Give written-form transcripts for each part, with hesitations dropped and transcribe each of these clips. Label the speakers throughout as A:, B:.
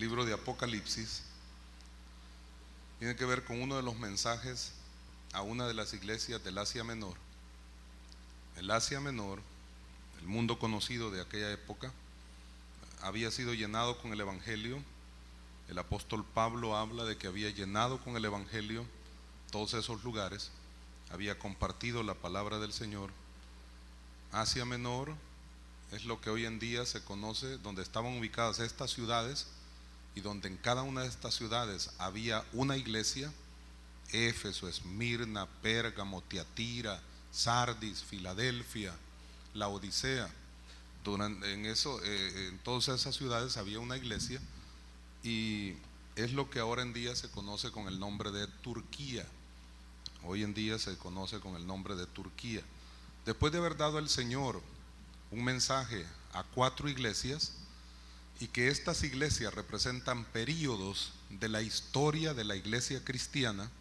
A: libro de Apocalipsis tiene que ver con uno de los mensajes a una de las iglesias del Asia Menor. El Asia Menor, el mundo conocido de aquella época, había sido llenado con el Evangelio. El apóstol Pablo habla de que había llenado con el Evangelio todos esos lugares, había compartido la palabra del Señor. Asia Menor es lo que hoy en día se conoce, donde estaban ubicadas estas ciudades, y donde en cada una de estas ciudades había una iglesia: Éfeso, Esmirna, Pérgamo, Tiatira, Sardis, Filadelfia, Laodicea. En todas esas ciudades había una iglesia, y es lo que ahora en día se conoce con el nombre de Turquía. Hoy en día se conoce con el nombre de Turquía. Después de haber dado el Señor un mensaje a 4 iglesias, y que estas iglesias representan períodos de la historia de la iglesia cristiana,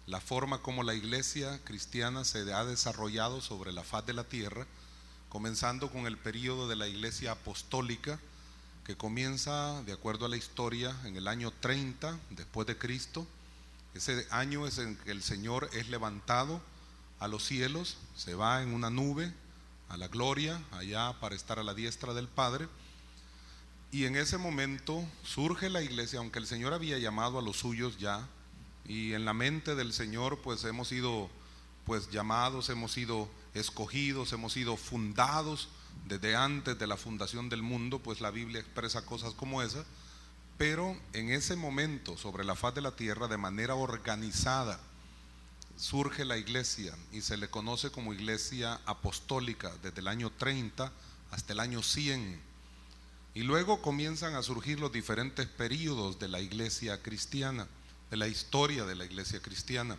A: la forma como la iglesia cristiana se ha desarrollado sobre la faz de la tierra, comenzando con el período de la iglesia apostólica, que comienza, de acuerdo a la historia, en el año 30 después de Cristo. Ese año es en que el Señor es levantado a los cielos, se va en una nube a la gloria, allá para estar a la diestra del Padre. Y en ese momento surge la iglesia, aunque el Señor había llamado a los suyos ya, y en la mente del Señor pues hemos sido llamados, hemos sido escogidos, hemos sido fundados desde antes de la fundación del mundo, pues la Biblia expresa cosas como esa. Pero en ese momento, sobre la faz de la tierra, de manera organizada, surge la iglesia, y se le conoce como iglesia apostólica desde el año 30 hasta el año 100. Y luego comienzan a surgir los diferentes períodos de la iglesia cristiana, de la historia de la iglesia cristiana.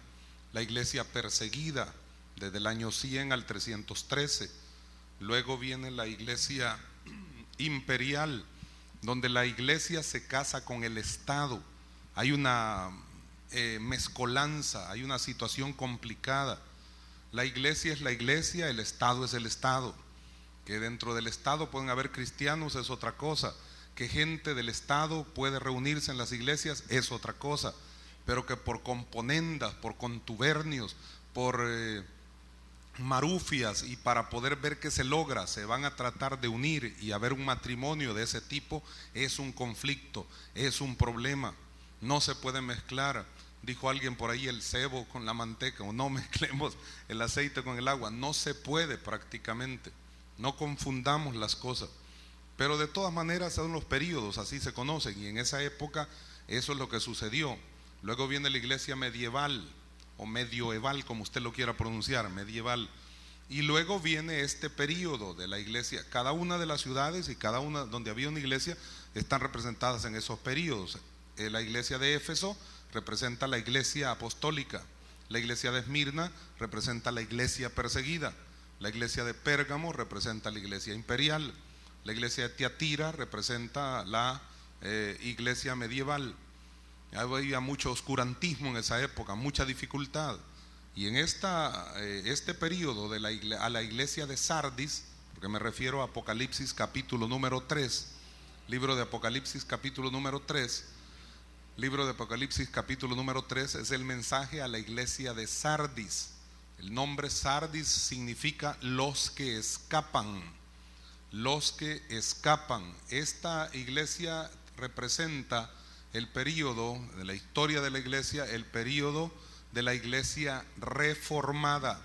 A: La iglesia perseguida desde el año 100 al 313. Luego viene la iglesia imperial, donde la iglesia se casa con el Estado. Hay una mezcolanza, hay una situación complicada. La iglesia es la iglesia, el Estado es el Estado. Que dentro del Estado pueden haber cristianos es otra cosa, que gente del Estado puede reunirse en las iglesias es otra cosa, pero que por componendas, por contubernios, por marufias, y para poder ver qué se logra, se van a tratar de unir y haber un matrimonio de ese tipo, es un conflicto, es un problema, no se puede mezclar. Dijo alguien por ahí, el cebo con la manteca, o no mezclemos el aceite con el agua, no se puede prácticamente. No confundamos las cosas, pero de todas maneras son los periodos, así se conocen, y en esa época eso es lo que sucedió. Luego viene la iglesia medieval, o medioeval, como usted lo quiera pronunciar, medieval, y luego viene este periodo de la iglesia. Cada una de las ciudades y cada una donde había una iglesia están representadas en esos periodos. La iglesia de Éfeso representa la iglesia apostólica, la iglesia de Esmirna representa la iglesia perseguida, la iglesia de Pérgamo representa la iglesia imperial, la iglesia de Tiatira representa la iglesia medieval. Había mucho oscurantismo en esa época, mucha dificultad. Y en este periodo a la iglesia de Sardis, porque me refiero a Apocalipsis capítulo número 3, libro de Apocalipsis capítulo número 3, libro de Apocalipsis capítulo número 3 es el mensaje a la iglesia de Sardis. El nombre Sardis significa los que escapan, los que escapan. Esta iglesia representa el periodo de la historia de la iglesia, el periodo de la iglesia reformada,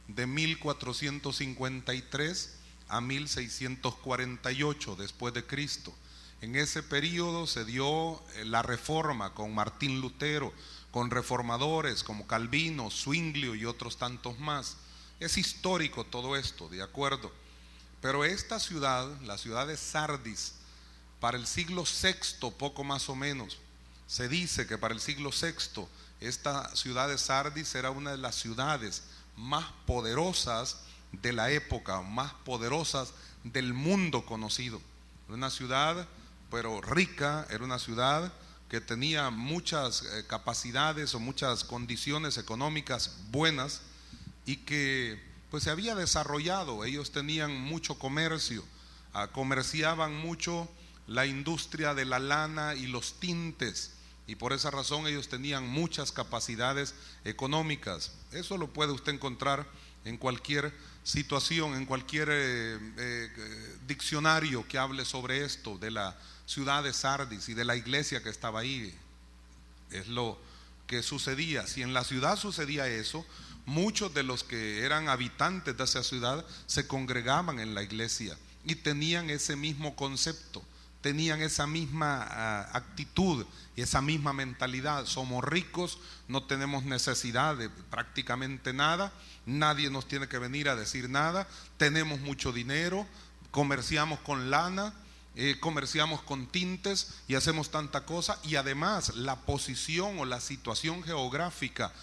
A: de 1453 a 1648 después de Cristo. En ese periodo se dio la reforma con Martín Lutero, con reformadores como Calvino, Zwinglio y otros tantos más. Es histórico todo esto, de acuerdo. Pero esta ciudad, la ciudad de Sardis, para el siglo VI, poco más o menos, se dice que para el siglo VI, esta ciudad de Sardis era una de las ciudades más poderosas de la época, más poderosas del mundo conocido. Era una ciudad, pero rica, era una ciudad que tenía muchas capacidades o muchas condiciones económicas buenas, y que pues se había desarrollado. Ellos tenían mucho comercio, comerciaban mucho la industria de la lana y los tintes, y por esa razón ellos tenían muchas capacidades económicas. Eso lo puede usted encontrar en cualquier situación, en cualquier diccionario que hable sobre esto, de la ciudad de Sardis y de la iglesia que estaba ahí. Es lo que sucedía. Si en la ciudad sucedía eso, muchos de los que eran habitantes de esa ciudad se congregaban en la iglesia y tenían ese mismo concepto, tenían esa misma actitud y esa misma mentalidad. Somos ricos, no tenemos necesidad de prácticamente nada, nadie nos tiene que venir a decir nada, tenemos mucho dinero, comerciamos con lana, comerciamos con tintes y hacemos tanta cosa. Y además la posición o la situación geográfica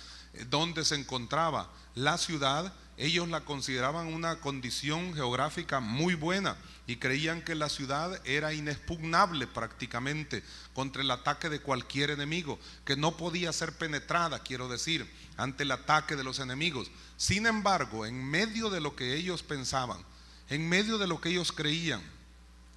A: donde se encontraba la ciudad, ellos la consideraban una condición geográfica muy buena y creían que la ciudad era inexpugnable prácticamente contra el ataque de cualquier enemigo, que no podía ser penetrada, quiero decir, ante el ataque de los enemigos. Sin embargo, en medio de lo que ellos pensaban, en medio de lo que ellos creían,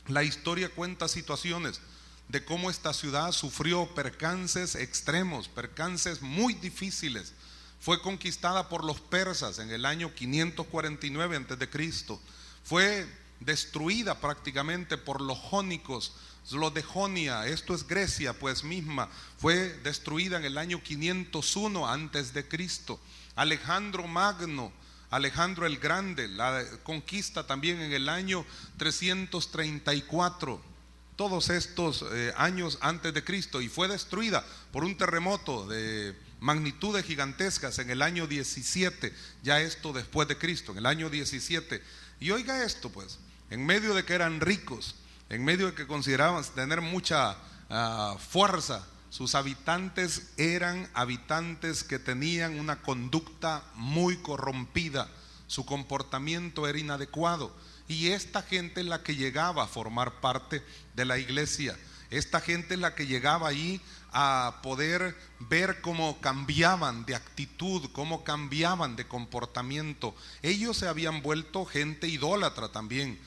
A: la historia cuenta situaciones de cómo esta ciudad sufrió percances extremos, percances muy difíciles. Fue conquistada por los persas en el año 549 a.C. Fue destruida prácticamente por los jónicos, los de Jonia, esto es Grecia pues misma, fue destruida en el año 501 a.C. Alejandro Magno, Alejandro el Grande, la conquista también en el año 334, todos estos años antes de Cristo, y fue destruida por un terremoto de magnitudes gigantescas en el año 17, ya esto después de Cristo, en el año 17. Y oiga esto pues, en medio de que eran ricos, en medio de que consideraban tener mucha fuerza, sus habitantes eran habitantes que tenían una conducta muy corrompida, su comportamiento era inadecuado, y esta gente es la que llegaba a formar parte de la iglesia. Esta gente es la que llegaba ahí a poder ver cómo cambiaban de actitud, cómo cambiaban de comportamiento. Ellos se habían vuelto gente idólatra también.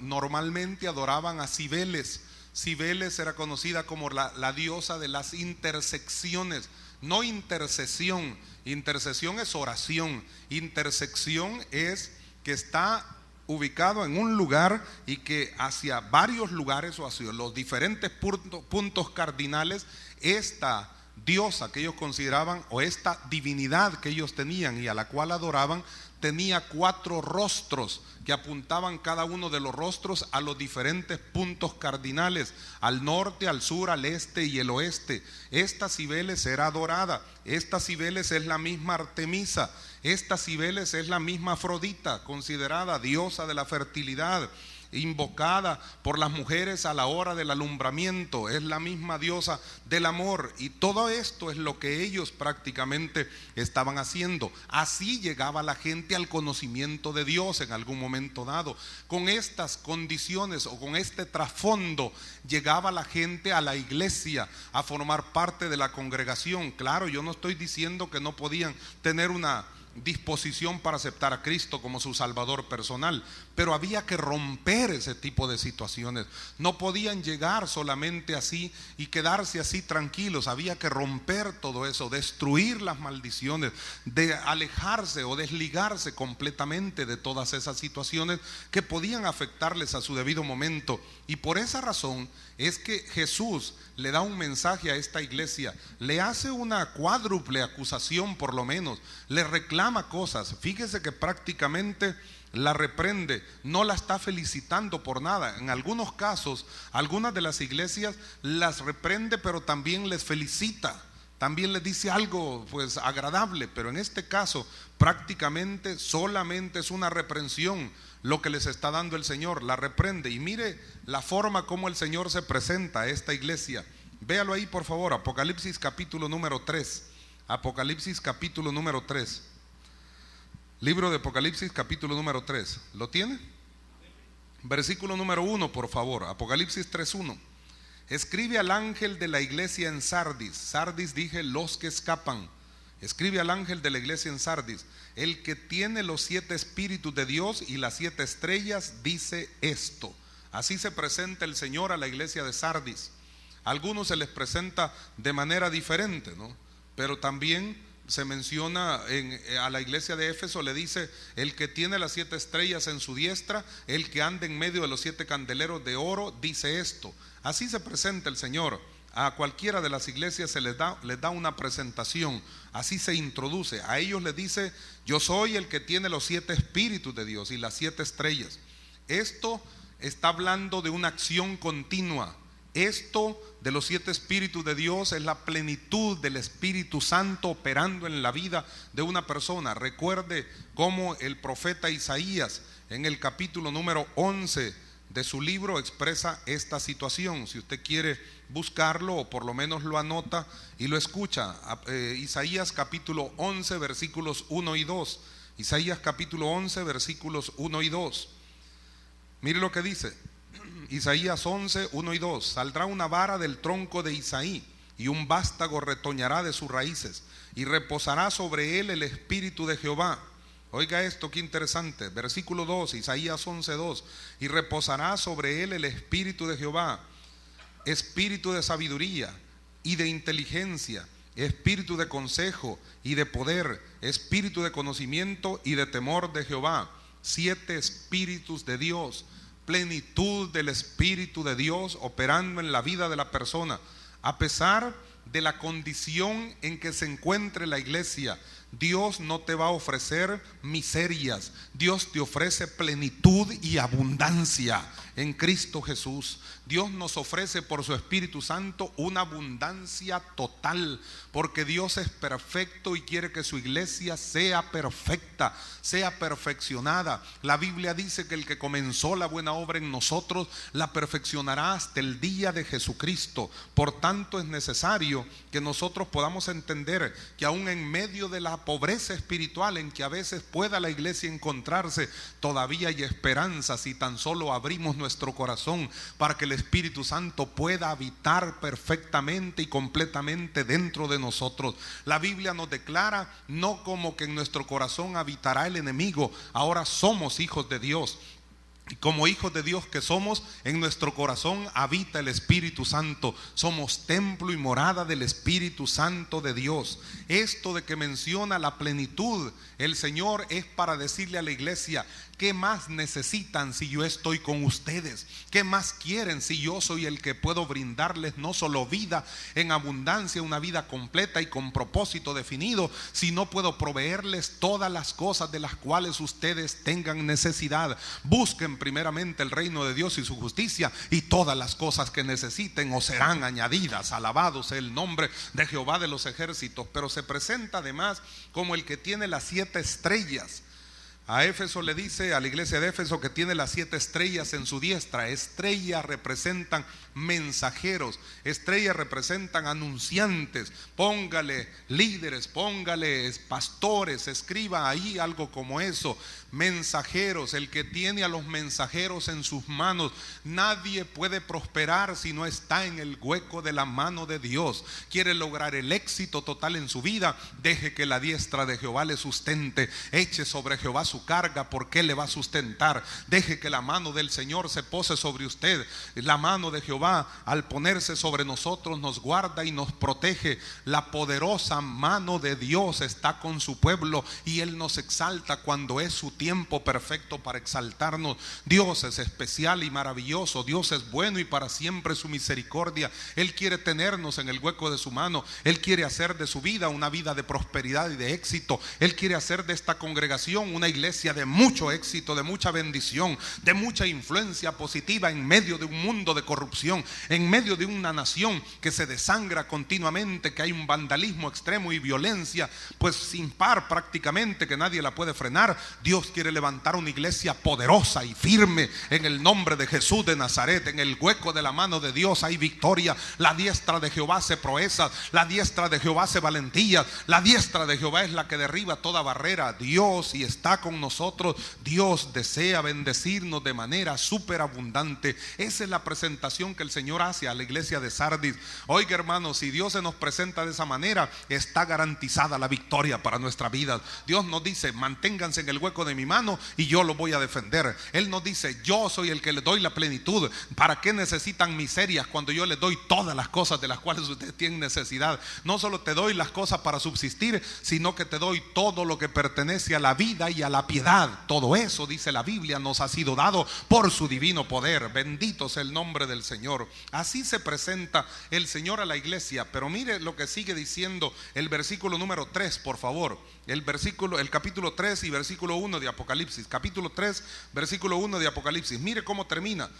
A: Normalmente adoraban a Cibeles. Cibeles era conocida como la diosa de las intersecciones, no intercesión. Intercesión es oración, intersección es que está ubicado en un lugar y que hacia varios lugares o hacia los diferentes puntos cardinales, esta diosa que ellos consideraban, o esta divinidad que ellos tenían y a la cual adoraban, tenía 4 rostros que apuntaban cada uno de los rostros a los diferentes puntos cardinales, al norte, al sur, al este y el oeste. Esta Cibeles era adorada. Esta Cibeles es la misma Artemisa. Esta Cibeles es la misma Afrodita, considerada diosa de la fertilidad, invocada por las mujeres a la hora del alumbramiento. Es la misma diosa del amor, y todo esto es lo que ellos prácticamente estaban haciendo. Así llegaba la gente al conocimiento de Dios en algún momento dado. Con estas condiciones o con este trasfondo llegaba la gente a la iglesia a formar parte de la congregación. Claro, yo no estoy diciendo que no podían tener una disposición para aceptar a Cristo como su Salvador personal, pero había que romper ese tipo de situaciones. No podían llegar solamente así y quedarse así tranquilos. Había que romper todo eso, destruir las maldiciones, de alejarse o desligarse completamente de todas esas situaciones que podían afectarles a su debido momento. Y por esa razón es que Jesús le da un mensaje a esta iglesia, le hace una cuádruple acusación por lo menos, le reclama cosas. Fíjese que prácticamente la reprende, no la está felicitando por nada. En algunos casos, algunas de las iglesias las reprende, pero también les felicita, también les dice algo pues agradable, pero en este caso prácticamente solamente es una reprensión lo que les está dando el Señor, la reprende. Y mire la forma como el Señor se presenta a esta iglesia. Véalo ahí por favor, Apocalipsis capítulo número 3. Apocalipsis capítulo número 3. Libro de Apocalipsis capítulo número 3. ¿Lo tiene? Versículo número 1 por favor, Apocalipsis 3:1. Escribe al ángel de la iglesia en Sardis. Sardis dije los que escapan. Escribe al ángel de la iglesia en Sardis: el que tiene los 7 espíritus de Dios y las 7 estrellas dice esto: Así se presenta el Señor a la iglesia de Sardis. A algunos se les presenta de manera diferente, ¿no? Pero también se menciona a la iglesia de Éfeso, le dice: el que tiene las 7 estrellas en su diestra, el que anda en medio de los 7 candeleros de oro, dice esto. Así se presenta el Señor. A cualquiera de las iglesias se les da una presentación, así se introduce. A ellos les dice: yo soy el que tiene los 7 espíritus de Dios y las 7 estrellas. Esto está hablando de una acción continua. Esto de los 7 espíritus de Dios es la plenitud del Espíritu Santo operando en la vida de una persona. Recuerde cómo el profeta Isaías en el capítulo número 11 de su libro expresa esta situación. Si usted quiere buscarlo, o por lo menos lo anota y lo escucha, Isaías capítulo 11 versículos 1 y 2. Isaías capítulo 11 versículos 1 y 2. Mire lo que dice Isaías 11, 1 y 2. Saldrá una vara del tronco de Isaí, y un vástago retoñará de sus raíces, y reposará sobre él el espíritu de Jehová. Oiga esto, qué interesante. Versículo 2, Isaías 11, 2. Y reposará sobre él el espíritu de Jehová, espíritu de sabiduría y de inteligencia, espíritu de consejo y de poder, espíritu de conocimiento y de temor de Jehová. 7 espíritus de Dios, plenitud del Espíritu de Dios operando en la vida de la persona. A pesar de la condición en que se encuentre la iglesia, Dios no te va a ofrecer miserias. Dios te ofrece plenitud y abundancia en Cristo Jesús. Dios nos ofrece por su Espíritu Santo una abundancia total, porque Dios es perfecto y quiere que su iglesia sea perfecta, sea perfeccionada. La Biblia dice que el que comenzó la buena obra en nosotros la perfeccionará hasta el día de Jesucristo. Por tanto, es necesario que nosotros podamos entender que aún en medio de la pobreza espiritual en que a veces pueda la iglesia encontrarse, todavía hay esperanza si tan solo abrimos nuestro corazón para que el Espíritu Santo pueda habitar perfectamente y completamente dentro de nosotros. La Biblia nos declara no como que en nuestro corazón habitará el enemigo. Ahora somos hijos de Dios. Y como hijos de Dios que somos, en nuestro corazón habita el Espíritu Santo. Somos templo y morada del Espíritu Santo de Dios. Esto de que menciona la plenitud, el Señor es para decirle a la iglesia: ¿qué más necesitan si yo estoy con ustedes? ¿Qué más quieren si yo soy el que puedo brindarles no solo vida en abundancia, una vida completa y con propósito definido, sino puedo proveerles todas las cosas de las cuales ustedes tengan necesidad? Busquen primeramente el reino de Dios y su justicia, y todas las cosas que necesiten os serán añadidas. Alabado sea el nombre de Jehová de los ejércitos. Pero se presenta además como el que tiene las 7 estrellas. A Éfeso le dice, a la iglesia de Éfeso, que tiene las 7 estrellas en su diestra. Estrellas representan mensajeros, estrellas representan anunciantes. Póngale líderes, póngale pastores, escriba ahí algo como eso. Mensajeros, el que tiene a los mensajeros en sus manos. Nadie puede prosperar si no está en el hueco de la mano de Dios. Quiere lograr el éxito total en su vida, deje que la diestra de Jehová le sustente. Eche sobre Jehová su carga, porque Él le va a sustentar. Deje que la mano del Señor se pose sobre usted. La mano de Jehová, al ponerse sobre nosotros, nos guarda y nos protege. La poderosa mano de Dios está con su pueblo, y Él nos exalta cuando es su tiempo perfecto para exaltarnos. Dios es especial y maravilloso. Dios es bueno y para siempre su misericordia. Él quiere tenernos en el hueco de su mano. Él quiere hacer de su vida una vida de prosperidad y de éxito. Él quiere hacer de esta congregación una iglesia de mucho éxito, de mucha bendición, de mucha influencia positiva en medio de un mundo de corrupción, en medio de una nación que se desangra continuamente, que hay un vandalismo extremo y violencia pues sin par prácticamente, que nadie la puede frenar. Dios quiere levantar una iglesia poderosa y firme en el nombre de Jesús de Nazaret. En el hueco de la mano de Dios hay victoria. La diestra de Jehová hace proezas, la diestra de Jehová hace valentía, la diestra de Jehová es la que derriba toda barrera. Dios, si está con con nosotros. Dios desea bendecirnos de manera superabundante. Esa es la presentación que el Señor hace a la iglesia de Sardis. Oiga, hermanos, si Dios se nos presenta de esa manera, está garantizada la victoria para nuestra vida. Dios nos dice: manténganse en el hueco de mi mano y yo lo voy a defender. Él nos dice: yo soy el que les doy la plenitud. ¿Para qué necesitan miserias cuando yo les doy todas las cosas de las cuales ustedes tienen necesidad? No solo te doy las cosas para subsistir, sino que te doy todo lo que pertenece a la vida y a la piedad. Todo eso, dice la Biblia, nos ha sido dado por su divino poder. Bendito sea el nombre del Señor. Así se presenta el Señor a la iglesia. Pero mire lo que sigue diciendo el versículo número 3, por favor. El capítulo 3 y versículo 1 de Apocalipsis. Capítulo 3, versículo 1 de Apocalipsis. Mire cómo termina.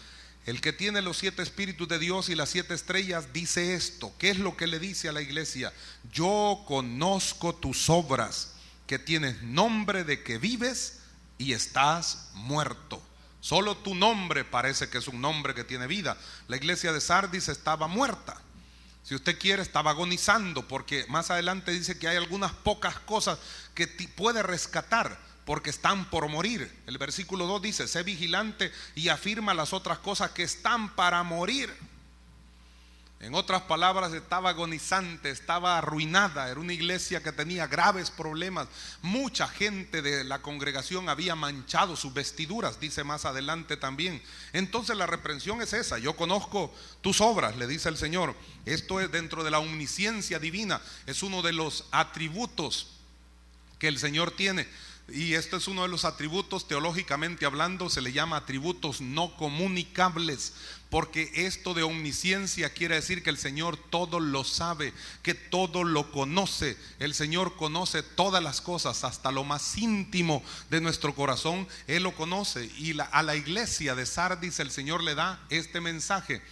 A: El que tiene los 7 espíritus de Dios y las 7 estrellas dice esto. ¿Qué es lo que le dice a la iglesia? Yo conozco tus obras, que tienes nombre de que vives y estás muerto. Solo tu nombre parece que es un nombre que tiene vida. La iglesia de Sardis estaba muerta. Si usted quiere, estaba agonizando, porque más adelante dice que hay algunas pocas cosas que puede rescatar, porque están por morir. El versículo 2 dice: sé vigilante y afirma las otras cosas que están para morir. En otras palabras, estaba agonizante, estaba arruinada. Era una iglesia que tenía graves problemas. Mucha gente de la congregación había manchado sus vestiduras, dice más adelante también. Entonces la reprensión es esa: yo conozco tus obras, le dice el Señor. Esto es dentro de la omnisciencia divina. Es uno de los atributos que el Señor tiene. Y este es uno de los atributos, teológicamente hablando, se le llama atributos no comunicables, porque esto de omnisciencia quiere decir que el Señor todo lo sabe, que todo lo conoce. El Señor conoce todas las cosas, hasta lo más íntimo de nuestro corazón, Él lo conoce. Y a la iglesia de Sardis el Señor le da este mensaje: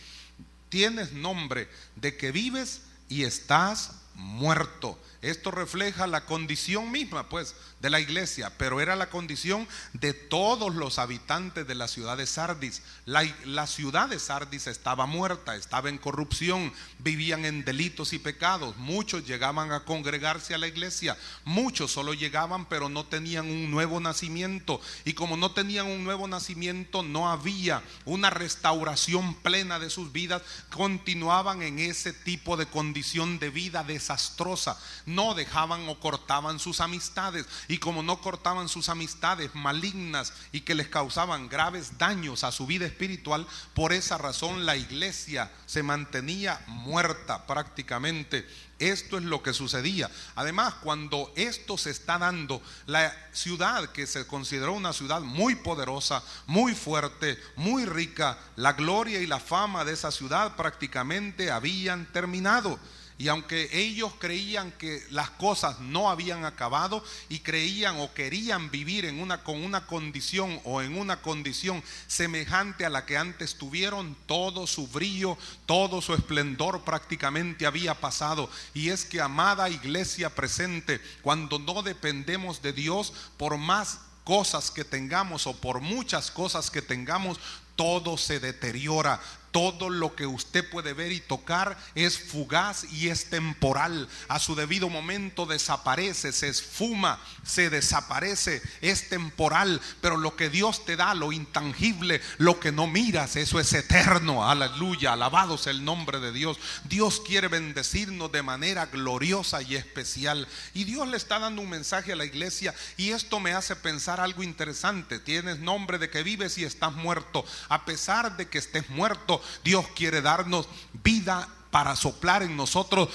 A: tienes nombre de que vives y estás muerto. Esto refleja la condición misma, pues, de la iglesia, pero era la condición de todos los habitantes de la ciudad de Sardis. La ciudad de Sardis estaba muerta, estaba en corrupción, vivían en delitos y pecados. Muchos llegaban a congregarse a la iglesia, muchos solo llegaban, pero no tenían un nuevo nacimiento. Y como no tenían un nuevo nacimiento, no había una restauración plena de sus vidas. Continuaban en ese tipo de condición de vida desastrosa. No dejaban o cortaban sus amistades, y como no cortaban sus amistades malignas y que les causaban graves daños a su vida espiritual, por esa razón la iglesia se mantenía muerta prácticamente. Esto es lo que sucedía. Además, cuando esto se está dando, la ciudad que se consideró una ciudad muy poderosa, muy fuerte, muy rica, la gloria y la fama de esa ciudad prácticamente habían terminado. Y aunque ellos creían que las cosas no habían acabado y creían o querían vivir con una condición o en una condición semejante a la que antes tuvieron, todo su brillo, todo su esplendor prácticamente había pasado. Y es que, amada iglesia presente, cuando no dependemos de Dios, por más cosas que tengamos o por muchas cosas que tengamos, todo se deteriora. Todo lo que usted puede ver y tocar es fugaz y es temporal. A su debido momento desaparece, se esfuma, se desaparece, es temporal. Pero lo que Dios te da, lo intangible, lo que no miras, eso es eterno. Aleluya, alabado sea el nombre de Dios. Dios quiere bendecirnos de manera gloriosa y especial. Y Dios le está dando un mensaje a la iglesia, y esto me hace pensar algo interesante. Tienes nombre de que vives y estás muerto. A pesar de que estés muerto, Dios quiere darnos vida para soplar en nosotros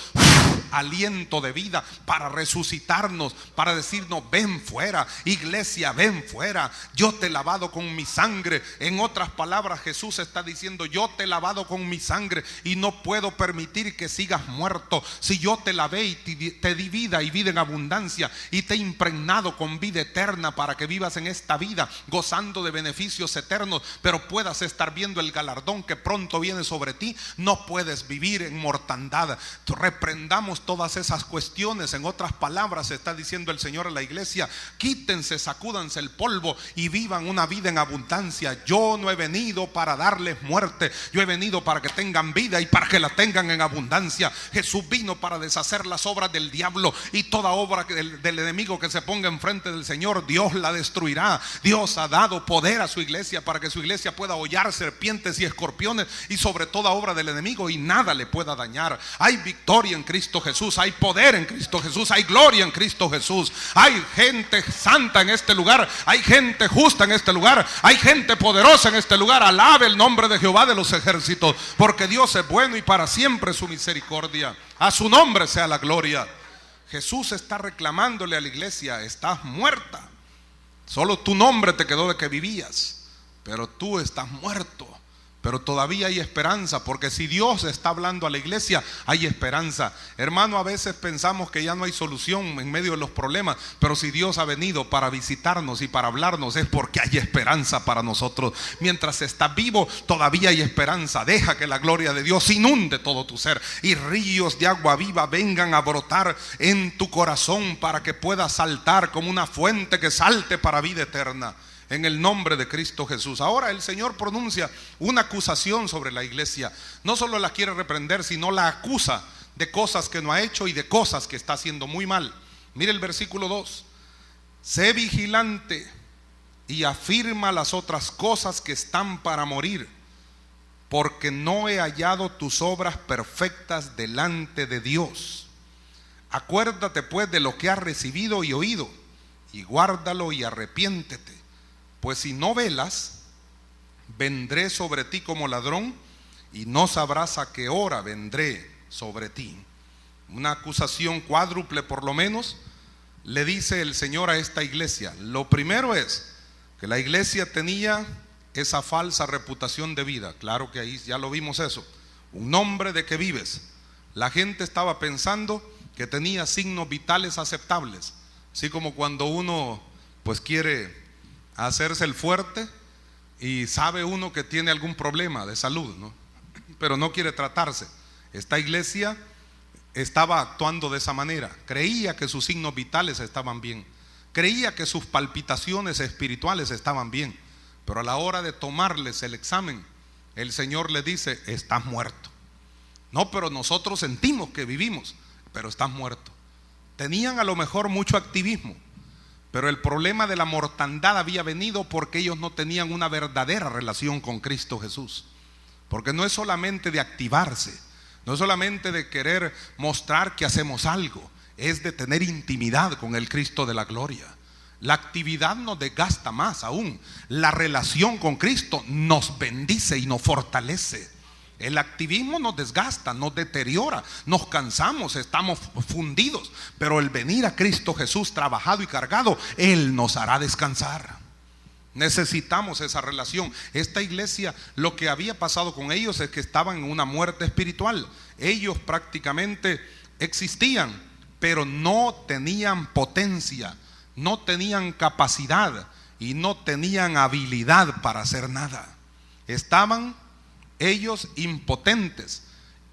A: aliento de vida, para resucitarnos, para decirnos: ven fuera, iglesia, ven fuera, yo te he lavado con mi sangre. En otras palabras, Jesús está diciendo: yo te he lavado con mi sangre y no puedo permitir que sigas muerto. Si yo te lavé y te di vida y vida en abundancia, y te he impregnado con vida eterna para que vivas en esta vida gozando de beneficios eternos, pero puedas estar viendo el galardón que pronto viene sobre ti, no puedes vivir en mortandad. Reprendamos todas esas cuestiones. En otras palabras, está diciendo el Señor a la iglesia: quítense, sacúdanse el polvo y vivan una vida en abundancia. Yo no he venido para darles muerte, yo he venido para que tengan vida y para que la tengan en abundancia. Jesús vino para deshacer las obras del diablo y toda obra del enemigo que se ponga enfrente del Señor, Dios la destruirá. Dios ha dado poder a su iglesia para que su iglesia pueda hollar serpientes y escorpiones y sobre toda obra del enemigo, y nada le pueda dañar. Hay victoria en Cristo Jesús, hay poder en Cristo Jesús, hay gloria en Cristo Jesús. Hay gente santa en este lugar, hay gente justa en este lugar, hay gente poderosa en este lugar. Alabe el nombre de Jehová de los ejércitos, porque Dios es bueno y para siempre su misericordia. A su nombre sea la gloria. Jesús está reclamándole a la iglesia: estás muerta. Solo tu nombre te quedó de que vivías, pero tú estás muerto. Pero todavía hay esperanza, porque si Dios está hablando a la iglesia, hay esperanza. Hermano, a veces pensamos que ya no hay solución en medio de los problemas, pero si Dios ha venido para visitarnos y para hablarnos, es porque hay esperanza para nosotros. Mientras estás vivo, todavía hay esperanza. Deja que la gloria de Dios inunde todo tu ser y ríos de agua viva vengan a brotar en tu corazón, para que puedas saltar como una fuente que salte para vida eterna. En el nombre de Cristo Jesús. Ahora el Señor pronuncia una acusación sobre la iglesia. No solo la quiere reprender, sino la acusa de cosas que no ha hecho y de cosas que está haciendo muy mal. Mire el versículo 2. Sé vigilante y afirma las otras cosas que están para morir, porque no he hallado tus obras perfectas delante de Dios. Acuérdate pues de lo que has recibido y oído, y guárdalo y arrepiéntete. Pues si no velas, vendré sobre ti como ladrón, y no sabrás a qué hora vendré sobre ti. Una acusación cuádruple por lo menos le dice el Señor a esta iglesia. Lo primero es que la iglesia tenía esa falsa reputación de vida. Claro que ahí ya lo vimos eso. Un nombre de que vives. La gente estaba pensando que tenía signos vitales aceptables. Así como cuando uno pues quiere hacerse el fuerte y sabe uno que tiene algún problema de salud, ¿no? Pero no quiere tratarse. Esta iglesia estaba actuando de esa manera. Creía que sus signos vitales estaban bien, creía que sus palpitaciones espirituales estaban bien, pero a la hora de tomarles el examen, el Señor le dice: estás muerto. No, pero nosotros sentimos que vivimos, pero estás muerto. Tenían a lo mejor mucho activismo, pero el problema de la mortandad había venido porque ellos no tenían una verdadera relación con Cristo Jesús. Porque no es solamente de activarse, no es solamente de querer mostrar que hacemos algo, es de tener intimidad con el Cristo de la gloria. La actividad nos desgasta más aún. La relación con Cristo nos bendice y nos fortalece. El activismo nos desgasta, nos deteriora, nos cansamos, estamos fundidos. Pero el venir a Cristo Jesús trabajado y cargado, Él nos hará descansar. Necesitamos esa relación. Esta iglesia, lo que había pasado con ellos es que estaban en una muerte espiritual. Ellos prácticamente existían, pero no tenían potencia, no tenían capacidad y no tenían habilidad para hacer nada. Estaban ellos impotentes,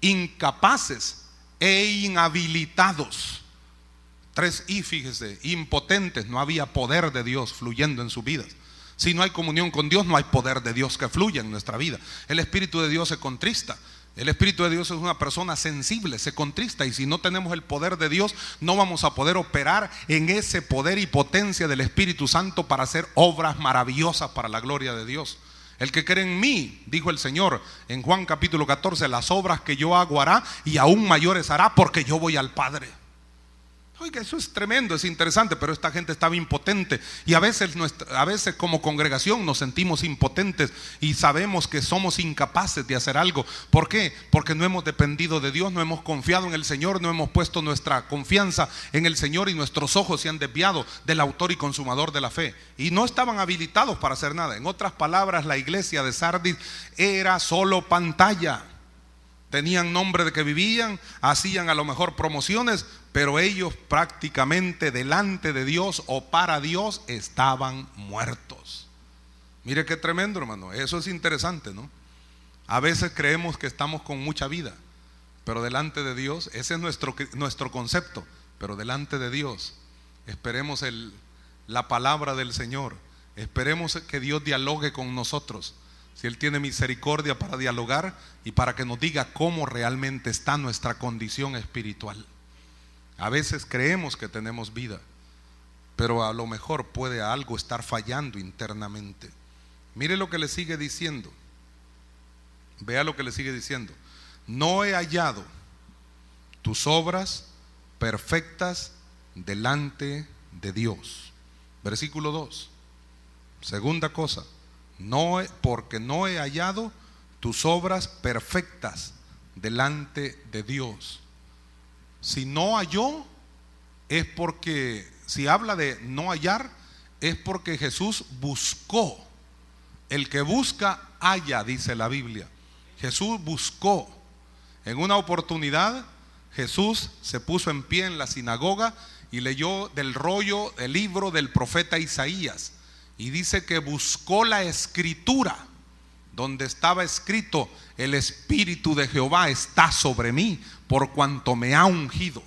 A: incapaces e inhabilitados. 3I, fíjese, impotentes, no había poder de Dios fluyendo en sus vidas. Si no hay comunión con Dios, no hay poder de Dios que fluya en nuestra vida. El Espíritu de Dios se contrista. El Espíritu de Dios es una persona sensible, se contrista, y si no tenemos el poder de Dios, no vamos a poder operar en ese poder y potencia del Espíritu Santo para hacer obras maravillosas para la gloria de Dios. El que cree en mí, dijo el Señor en Juan capítulo 14, las obras que yo hago hará y aún mayores hará, porque yo voy al Padre. Oiga, eso es tremendo, es interesante, pero esta gente estaba impotente y a veces como congregación nos sentimos impotentes y sabemos que somos incapaces de hacer algo. ¿Por qué? Porque no hemos dependido de Dios, no hemos confiado en el Señor, no hemos puesto nuestra confianza en el Señor y nuestros ojos se han desviado del autor y consumador de la fe y no estaban habilitados para hacer nada. En otras palabras, la iglesia de Sardis era solo pantalla. Tenían nombre de que vivían, hacían a lo mejor promociones, pero ellos prácticamente delante de Dios o para Dios estaban muertos. Mire qué tremendo, hermano. Eso es interesante, ¿no? A veces creemos que estamos con mucha vida, pero delante de Dios, ese es nuestro concepto, pero delante de Dios esperemos la palabra del Señor, esperemos que Dios dialogue con nosotros. Si Él tiene misericordia para dialogar y para que nos diga cómo realmente está nuestra condición espiritual. A veces creemos que tenemos vida, pero a lo mejor puede algo estar fallando internamente. Mire lo que le sigue diciendo. Vea lo que le sigue diciendo. No he hallado tus obras perfectas delante de Dios. Versículo 2. Segunda cosa, porque no he hallado tus obras perfectas delante de Dios. Si no halló, es porque, si habla de no hallar, es porque Jesús buscó. El que busca, halla, dice la Biblia. Jesús buscó. En una oportunidad, Jesús se puso en pie en la sinagoga y leyó del rollo, el libro del profeta Isaías. Y dice que buscó la escritura donde estaba escrito: el Espíritu de Jehová está sobre mí, por cuanto me ha ungido.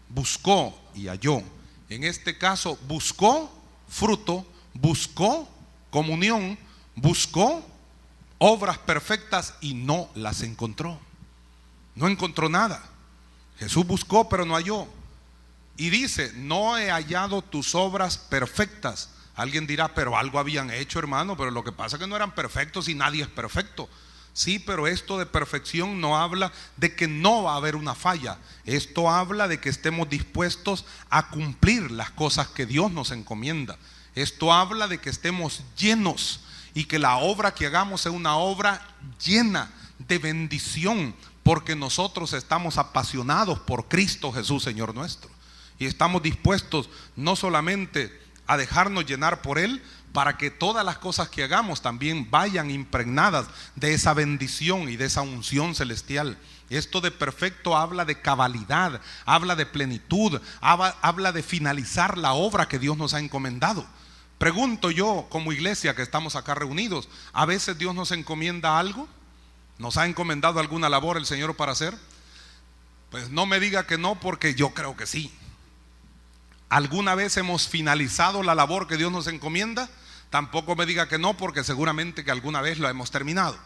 A: Buscó y halló. En este caso, buscó fruto, buscó comunión, buscó obras perfectas y no las encontró. No encontró nada. Jesús buscó, pero no halló. Y dice: no he hallado tus obras perfectas. Alguien dirá: pero algo habían hecho, hermano, pero lo que pasa es que no eran perfectos y nadie es perfecto. Sí, pero esto de perfección no habla de que no va a haber una falla. Esto habla de que estemos dispuestos a cumplir las cosas que Dios nos encomienda. Esto habla de que estemos llenos y que la obra que hagamos sea una obra llena de bendición, porque nosotros estamos apasionados por Cristo Jesús, Señor nuestro, y estamos dispuestos no solamente a dejarnos llenar por Él, para que todas las cosas que hagamos también vayan impregnadas de esa bendición y de esa unción celestial. Esto de perfecto habla de cabalidad, habla de plenitud, habla de finalizar la obra que Dios nos ha encomendado. Pregunto yo, como iglesia que estamos acá reunidos, ¿a veces Dios nos encomienda algo? ¿Nos ha encomendado alguna labor el Señor para hacer? Pues no me diga que no, porque yo creo que sí. ¿Alguna vez hemos finalizado la labor que Dios nos encomienda? Tampoco me diga que no, porque seguramente que alguna vez lo hemos terminado.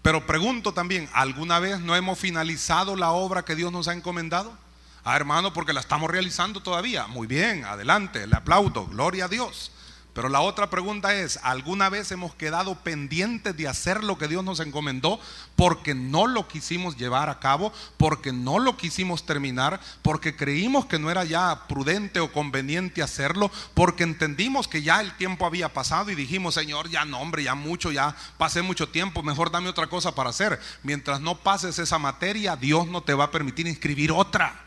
A: Pero pregunto también, ¿alguna vez no hemos finalizado la obra que Dios nos ha encomendado? Hermano, porque la estamos realizando todavía. Muy bien, adelante, le aplaudo, gloria a Dios. Pero la otra pregunta es: ¿alguna vez hemos quedado pendientes de hacer lo que Dios nos encomendó porque no lo quisimos llevar a cabo, porque no lo quisimos terminar, porque creímos que no era ya prudente o conveniente hacerlo, porque entendimos que ya el tiempo había pasado y dijimos: Señor, ya no, hombre, ya mucho, ya pasé mucho tiempo, mejor dame otra cosa para hacer? Mientras no pases esa materia, Dios no te va a permitir inscribir otra.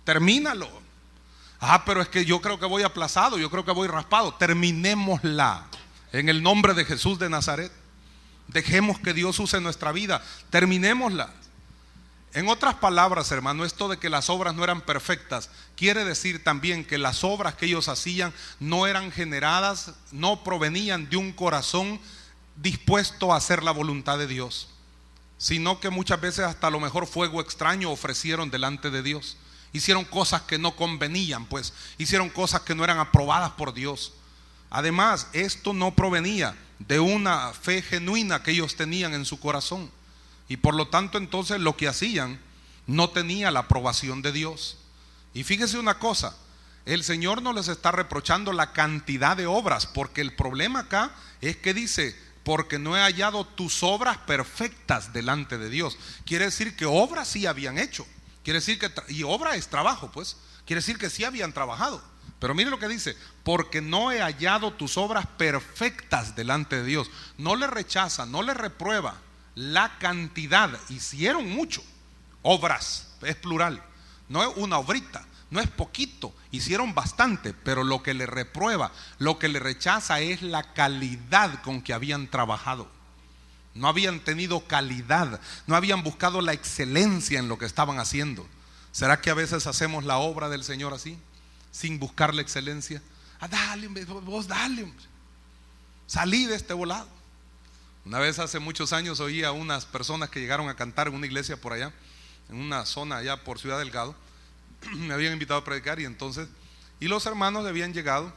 A: Termínalo. Pero es que yo creo que voy aplazado, yo creo que voy raspado. Terminémosla en el nombre de Jesús de Nazaret. Dejemos que Dios use nuestra vida, terminémosla. En otras palabras, hermano, esto de que las obras no eran perfectas quiere decir también que las obras que ellos hacían no eran generadas, no provenían de un corazón dispuesto a hacer la voluntad de Dios, sino que muchas veces hasta a lo mejor fuego extraño ofrecieron delante de Dios. Hicieron cosas que no convenían, pues hicieron cosas que no eran aprobadas por Dios. Además, esto no provenía de una fe genuina que ellos tenían en su corazón, y por lo tanto entonces lo que hacían no tenía la aprobación de Dios. Y fíjese una cosa, el Señor no les está reprochando la cantidad de obras, porque el problema acá es que dice: porque no he hallado tus obras perfectas delante de Dios. Quiere decir que obras sí habían hecho. Quiere decir que, y obra es trabajo, pues. Quiere decir que sí habían trabajado. Pero mire lo que dice: porque no he hallado tus obras perfectas delante de Dios. No le rechaza, no le reprueba la cantidad. Hicieron mucho. Obras, es plural. No es una obrita, no es poquito. Hicieron bastante, pero lo que le reprueba, lo que le rechaza es la calidad con que habían trabajado. No habían tenido calidad, no habían buscado la excelencia en lo que estaban haciendo. ¿Será que a veces hacemos la obra del Señor así, sin buscar la excelencia? Dale, hombre, vos dale, hombre. Salí de este volado. Una vez hace muchos años oí a unas personas que llegaron a cantar en una iglesia por allá, en una zona allá por Ciudad Delgado. Me habían invitado a predicar y los hermanos habían llegado.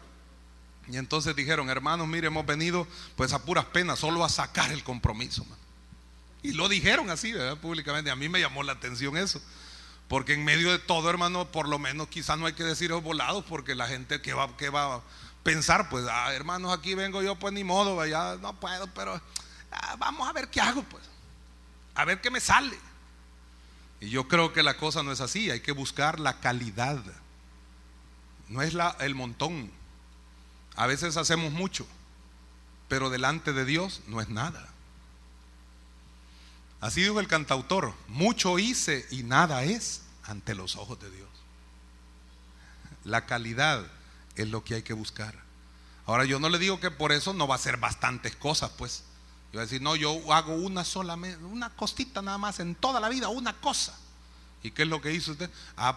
A: Y entonces dijeron: hermanos, mire, hemos venido pues a puras penas, solo a sacar el compromiso, man. Y lo dijeron así, ¿verdad? Públicamente. A mí me llamó la atención eso, Porque en medio de todo, hermano, por lo menos quizás no hay que decir los volados, porque la gente que va a pensar, pues, hermanos, aquí vengo yo, pues ni modo, ya no puedo, pero vamos a ver qué hago, pues, a ver qué me sale. Y yo creo que la cosa no es así, hay que buscar la calidad, no es el montón. A veces hacemos mucho, pero delante de Dios no es nada. Así dijo el cantautor: mucho hice y nada es ante los ojos de Dios. La calidad es lo que hay que buscar. Ahora, yo no le digo que por eso no va a hacer bastantes cosas, pues. Yo voy a decir, no, yo hago una cosita nada más en toda la vida, una cosa. ¿Y qué es lo que hizo usted?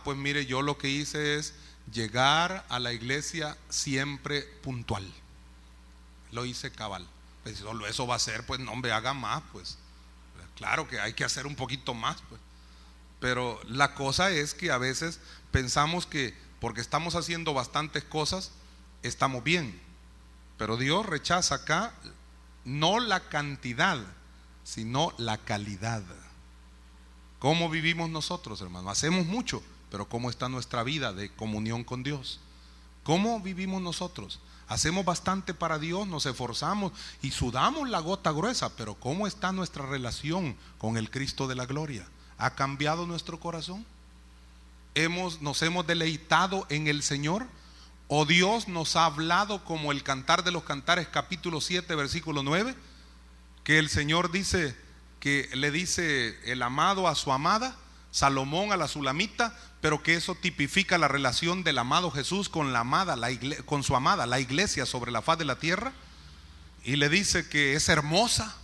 A: Pues mire, yo lo que hice es llegar a la iglesia siempre puntual. Lo hice cabal. Pues solo eso va a ser, pues no me haga más, pues. Claro que hay que hacer un poquito más, pues. Pero la cosa es que a veces pensamos que porque estamos haciendo bastantes cosas, estamos bien. Pero Dios rechaza acá no la cantidad, sino la calidad. ¿Cómo vivimos nosotros, hermano? Hacemos mucho, pero ¿cómo está nuestra vida de comunión con Dios? ¿Cómo vivimos nosotros? Hacemos bastante para Dios, nos esforzamos y sudamos la gota gruesa, pero ¿cómo está nuestra relación con el Cristo de la gloria? ¿Ha cambiado nuestro corazón? ¿Nos hemos deleitado en el Señor? ¿O Dios nos ha hablado como el Cantar de los Cantares, capítulo 7, versículo 9? Que el Señor dice, que le dice el amado a su amada, Salomón a la sulamita, pero que eso tipifica la relación del amado Jesús con la amada, con su amada, la iglesia sobre la faz de la tierra. Y le dice que es hermosa,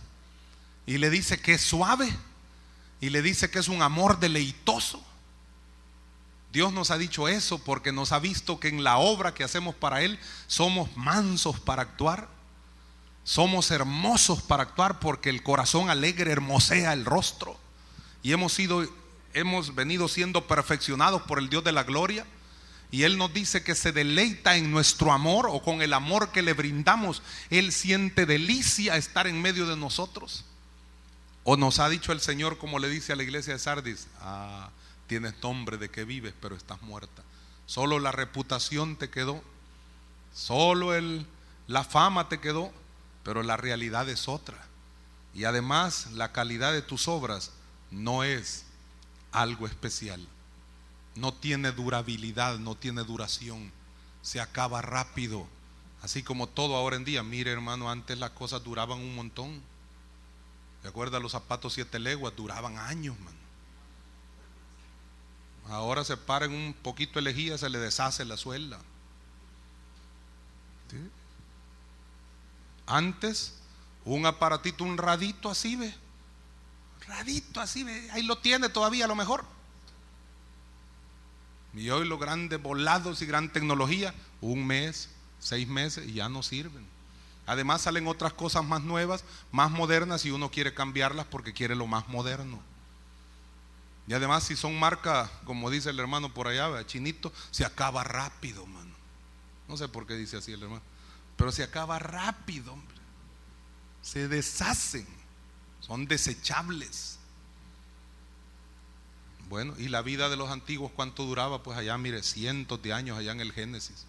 A: y le dice que es suave, y le dice que es un amor deleitoso. Dios nos ha dicho eso porque nos ha visto que en la obra que hacemos para Él somos mansos para actuar, somos hermosos para actuar, porque el corazón alegre hermosea el rostro. Y hemos venido siendo perfeccionados por el Dios de la gloria. Y Él nos dice que se deleita en nuestro amor, o con el amor que le brindamos. Él siente delicia estar en medio de nosotros. O nos ha dicho el Señor, como le dice a la iglesia de Sardis: tienes nombre de que vives, pero estás muerta. Solo la reputación te quedó, solo la fama te quedó, pero la realidad es otra. Y además la calidad de tus obras no es algo especial. No tiene durabilidad, no tiene duración, se acaba rápido. Así como todo ahora en día. Mire, hermano, antes las cosas duraban un montón. ¿Se acuerda? Los zapatos 7 leguas duraban años, mano. Ahora se paran un poquito de lejía, se le deshace la suela. ¿Sí? Antes, un aparatito, un radito así, ve. Radito así, ve. Ahí lo tiene todavía a lo mejor. Y hoy los grandes volados y gran tecnología, 1 mes, 6 meses y ya no sirven. Además salen otras cosas más nuevas, más modernas, y uno quiere cambiarlas porque quiere lo más moderno. Y además, si son marcas, como dice el hermano por allá, ¿verdad?, chinito, se acaba rápido, mano. No sé por qué dice así el hermano, pero se acaba rápido, hombre. Se deshacen, son desechables. Bueno, y la vida de los antiguos, ¿cuánto duraba? Pues allá, mire, cientos de años allá en el Génesis.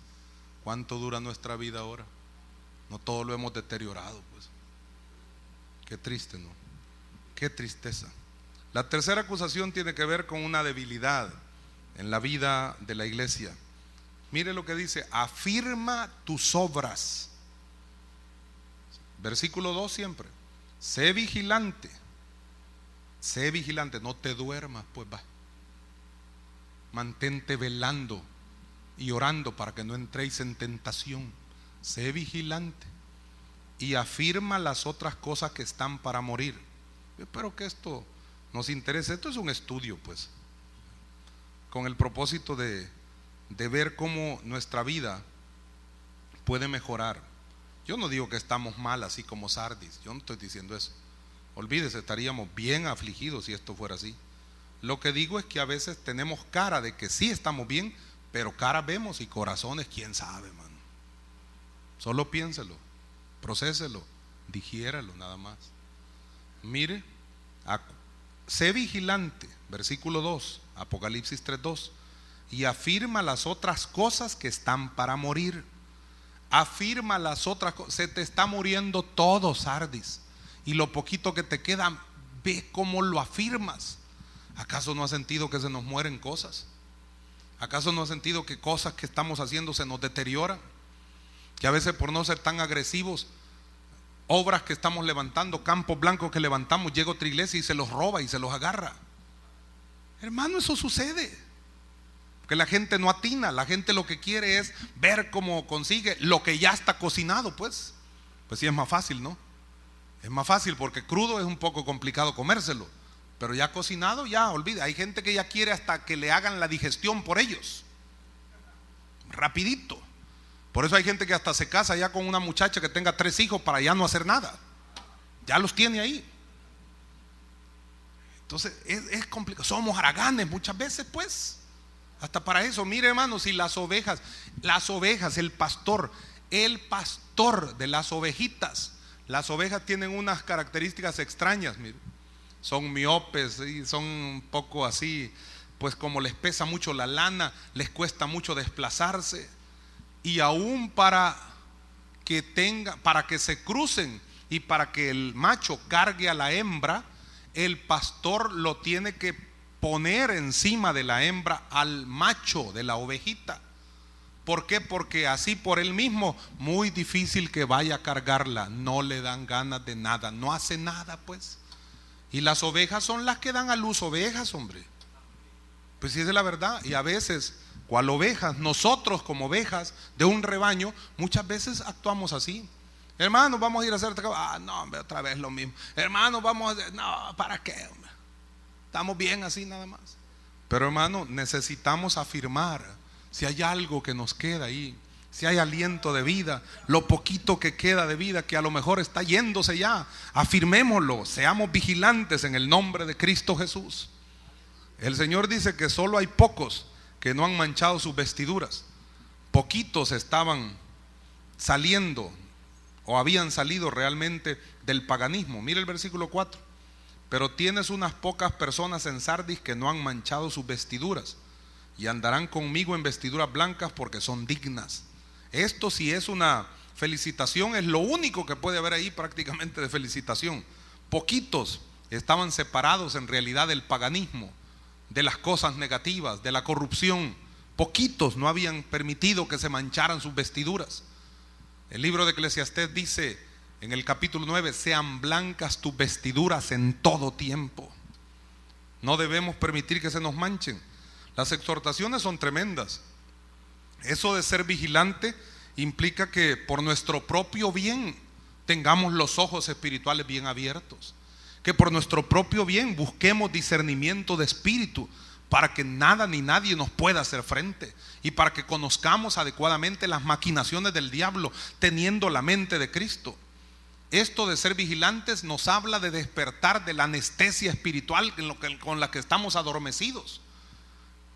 A: ¿Cuánto dura nuestra vida ahora? No todo lo hemos deteriorado, pues. Qué triste, ¿no? Qué tristeza. La tercera acusación tiene que ver con una debilidad en la vida de la iglesia. Mire lo que dice: afirma tus obras. Versículo 2 siempre. Sé vigilante, no te duermas, pues va. Mantente velando y orando para que no entréis en tentación. Sé vigilante y afirma las otras cosas que están para morir. Yo espero que esto nos interese. Esto es un estudio, pues, con el propósito de ver cómo nuestra vida puede mejorar. Yo no digo que estamos mal así como Sardis, yo no estoy diciendo eso. Olvídese, estaríamos bien afligidos si esto fuera así. Lo que digo es que a veces tenemos cara de que sí estamos bien, pero cara vemos y corazones, quién sabe, mano. Solo piénselo, procéselo, digiéralo nada más. Mire, sé vigilante, versículo 2, Apocalipsis 3:2, y afirma las otras cosas que están para morir. Afirma las otras cosas. Se te está muriendo todo, Sardis, y lo poquito que te queda, ve cómo lo afirmas. ¿Acaso no has sentido que se nos mueren cosas? ¿Acaso no has sentido que cosas que estamos haciendo se nos deterioran? Que a veces, por no ser tan agresivos, obras que estamos levantando, campos blancos que levantamos, llega otra iglesia y se los roba y se los agarra. Hermano, eso sucede. Que la gente no atina, la gente lo que quiere es ver cómo consigue lo que ya está cocinado, pues sí, es más fácil, ¿no? Es más fácil, porque crudo es un poco complicado comérselo, pero ya cocinado, ya olvida. Hay gente que ya quiere hasta que le hagan la digestión por ellos, rapidito. Por eso hay gente que hasta se casa ya con una muchacha que tenga 3 hijos para ya no hacer nada, ya los tiene ahí. Entonces es complicado, somos haraganes muchas veces, pues. Hasta para eso, mire hermano, si las ovejas, el pastor de las ovejas tienen unas características extrañas, mire. Son miopes y son un poco así, pues como les pesa mucho la lana, les cuesta mucho desplazarse, y aún para que se crucen y para que el macho cargue a la hembra, el pastor lo tiene que poner encima de la hembra al macho de la ovejita. ¿Por qué? Porque así por él mismo, muy difícil que vaya a cargarla, no le dan ganas de nada, no hace nada, pues. Y las ovejas son las que dan a luz ovejas, hombre. Pues sí, esa es la verdad. Y a veces, ¿cuál ovejas? Nosotros como ovejas de un rebaño, muchas veces actuamos así. Hermano, vamos a ir a hacer, no, hombre, otra vez lo mismo. Hermano, vamos a hacer, no, ¿para qué, hombre? Estamos bien así nada más. Pero hermano, necesitamos afirmar si hay algo que nos queda ahí, si hay aliento de vida, lo poquito que queda de vida que a lo mejor está yéndose ya, afirmémoslo, seamos vigilantes en el nombre de Cristo Jesús. El Señor dice que solo hay pocos que no han manchado sus vestiduras. Poquitos estaban saliendo o habían salido realmente del paganismo. Mire el versículo 4. Pero tienes unas pocas personas en Sardis que no han manchado sus vestiduras y andarán conmigo en vestiduras blancas porque son dignas. Esto, si es una felicitación, es lo único que puede haber ahí prácticamente de felicitación. Poquitos estaban separados en realidad del paganismo, de las cosas negativas, de la corrupción. Poquitos no habían permitido que se mancharan sus vestiduras. El libro de Eclesiastés dice en el capítulo 9, sean blancas tus vestiduras en todo tiempo. No debemos permitir que se nos manchen. Las exhortaciones son tremendas. Eso de ser vigilante implica que por nuestro propio bien tengamos los ojos espirituales bien abiertos, que por nuestro propio bien busquemos discernimiento de espíritu para que nada ni nadie nos pueda hacer frente, y para que conozcamos adecuadamente las maquinaciones del diablo teniendo la mente de Cristo. Esto de ser vigilantes nos habla de despertar de la anestesia espiritual con la que estamos adormecidos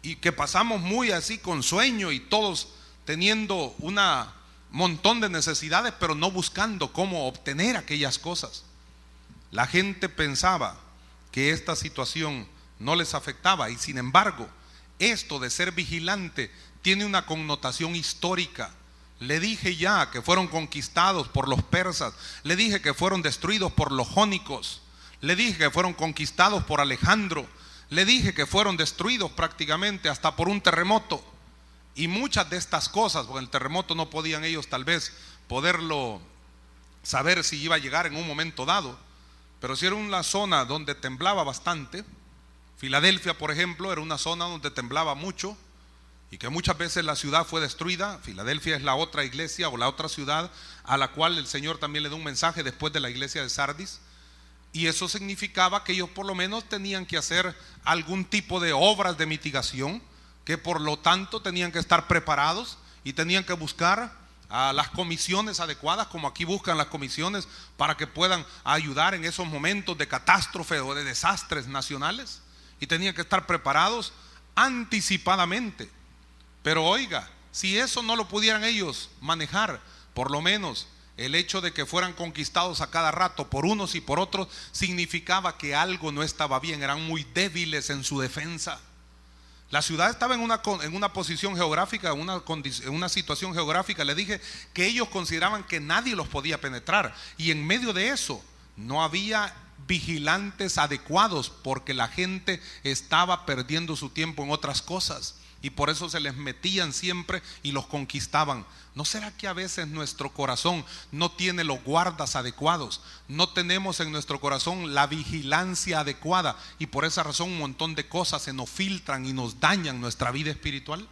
A: y que pasamos muy así con sueño y todos teniendo un montón de necesidades, pero no buscando cómo obtener aquellas cosas. La gente pensaba que esta situación no les afectaba, y sin embargo esto de ser vigilante tiene una connotación histórica. Le dije ya que fueron conquistados por los persas, le dije que fueron destruidos por los jónicos, le dije que fueron conquistados por Alejandro, le dije que fueron destruidos prácticamente hasta por un terremoto. Y muchas de estas cosas, porque el terremoto no podían ellos tal vez poderlo saber si iba a llegar en un momento dado, pero si era una zona donde temblaba bastante. Filadelfia, por ejemplo, era una zona donde temblaba mucho y que muchas veces la ciudad fue destruida. Filadelfia es la otra iglesia o la otra ciudad a la cual el Señor también le da un mensaje después de la iglesia de Sardis. Y eso significaba que ellos por lo menos tenían que hacer algún tipo de obras de mitigación, que por lo tanto tenían que estar preparados y tenían que buscar a las comisiones adecuadas, como aquí buscan las comisiones para que puedan ayudar en esos momentos de catástrofe o de desastres nacionales, y tenían que estar preparados anticipadamente. Pero oiga, si eso no lo pudieran ellos manejar, por lo menos el hecho de que fueran conquistados a cada rato por unos y por otros significaba que algo no estaba bien, eran muy débiles en su defensa. La ciudad estaba en una posición geográfica, en una situación geográfica. Le dije que ellos consideraban que nadie los podía penetrar, y en medio de eso no había vigilantes adecuados, porque la gente estaba perdiendo su tiempo en otras cosas, y por eso se les metían siempre y los conquistaban. ¿No será que a veces nuestro corazón no tiene los guardas adecuados? No tenemos en nuestro corazón la vigilancia adecuada, y por esa razón un montón de cosas se nos filtran y nos dañan nuestra vida espiritual.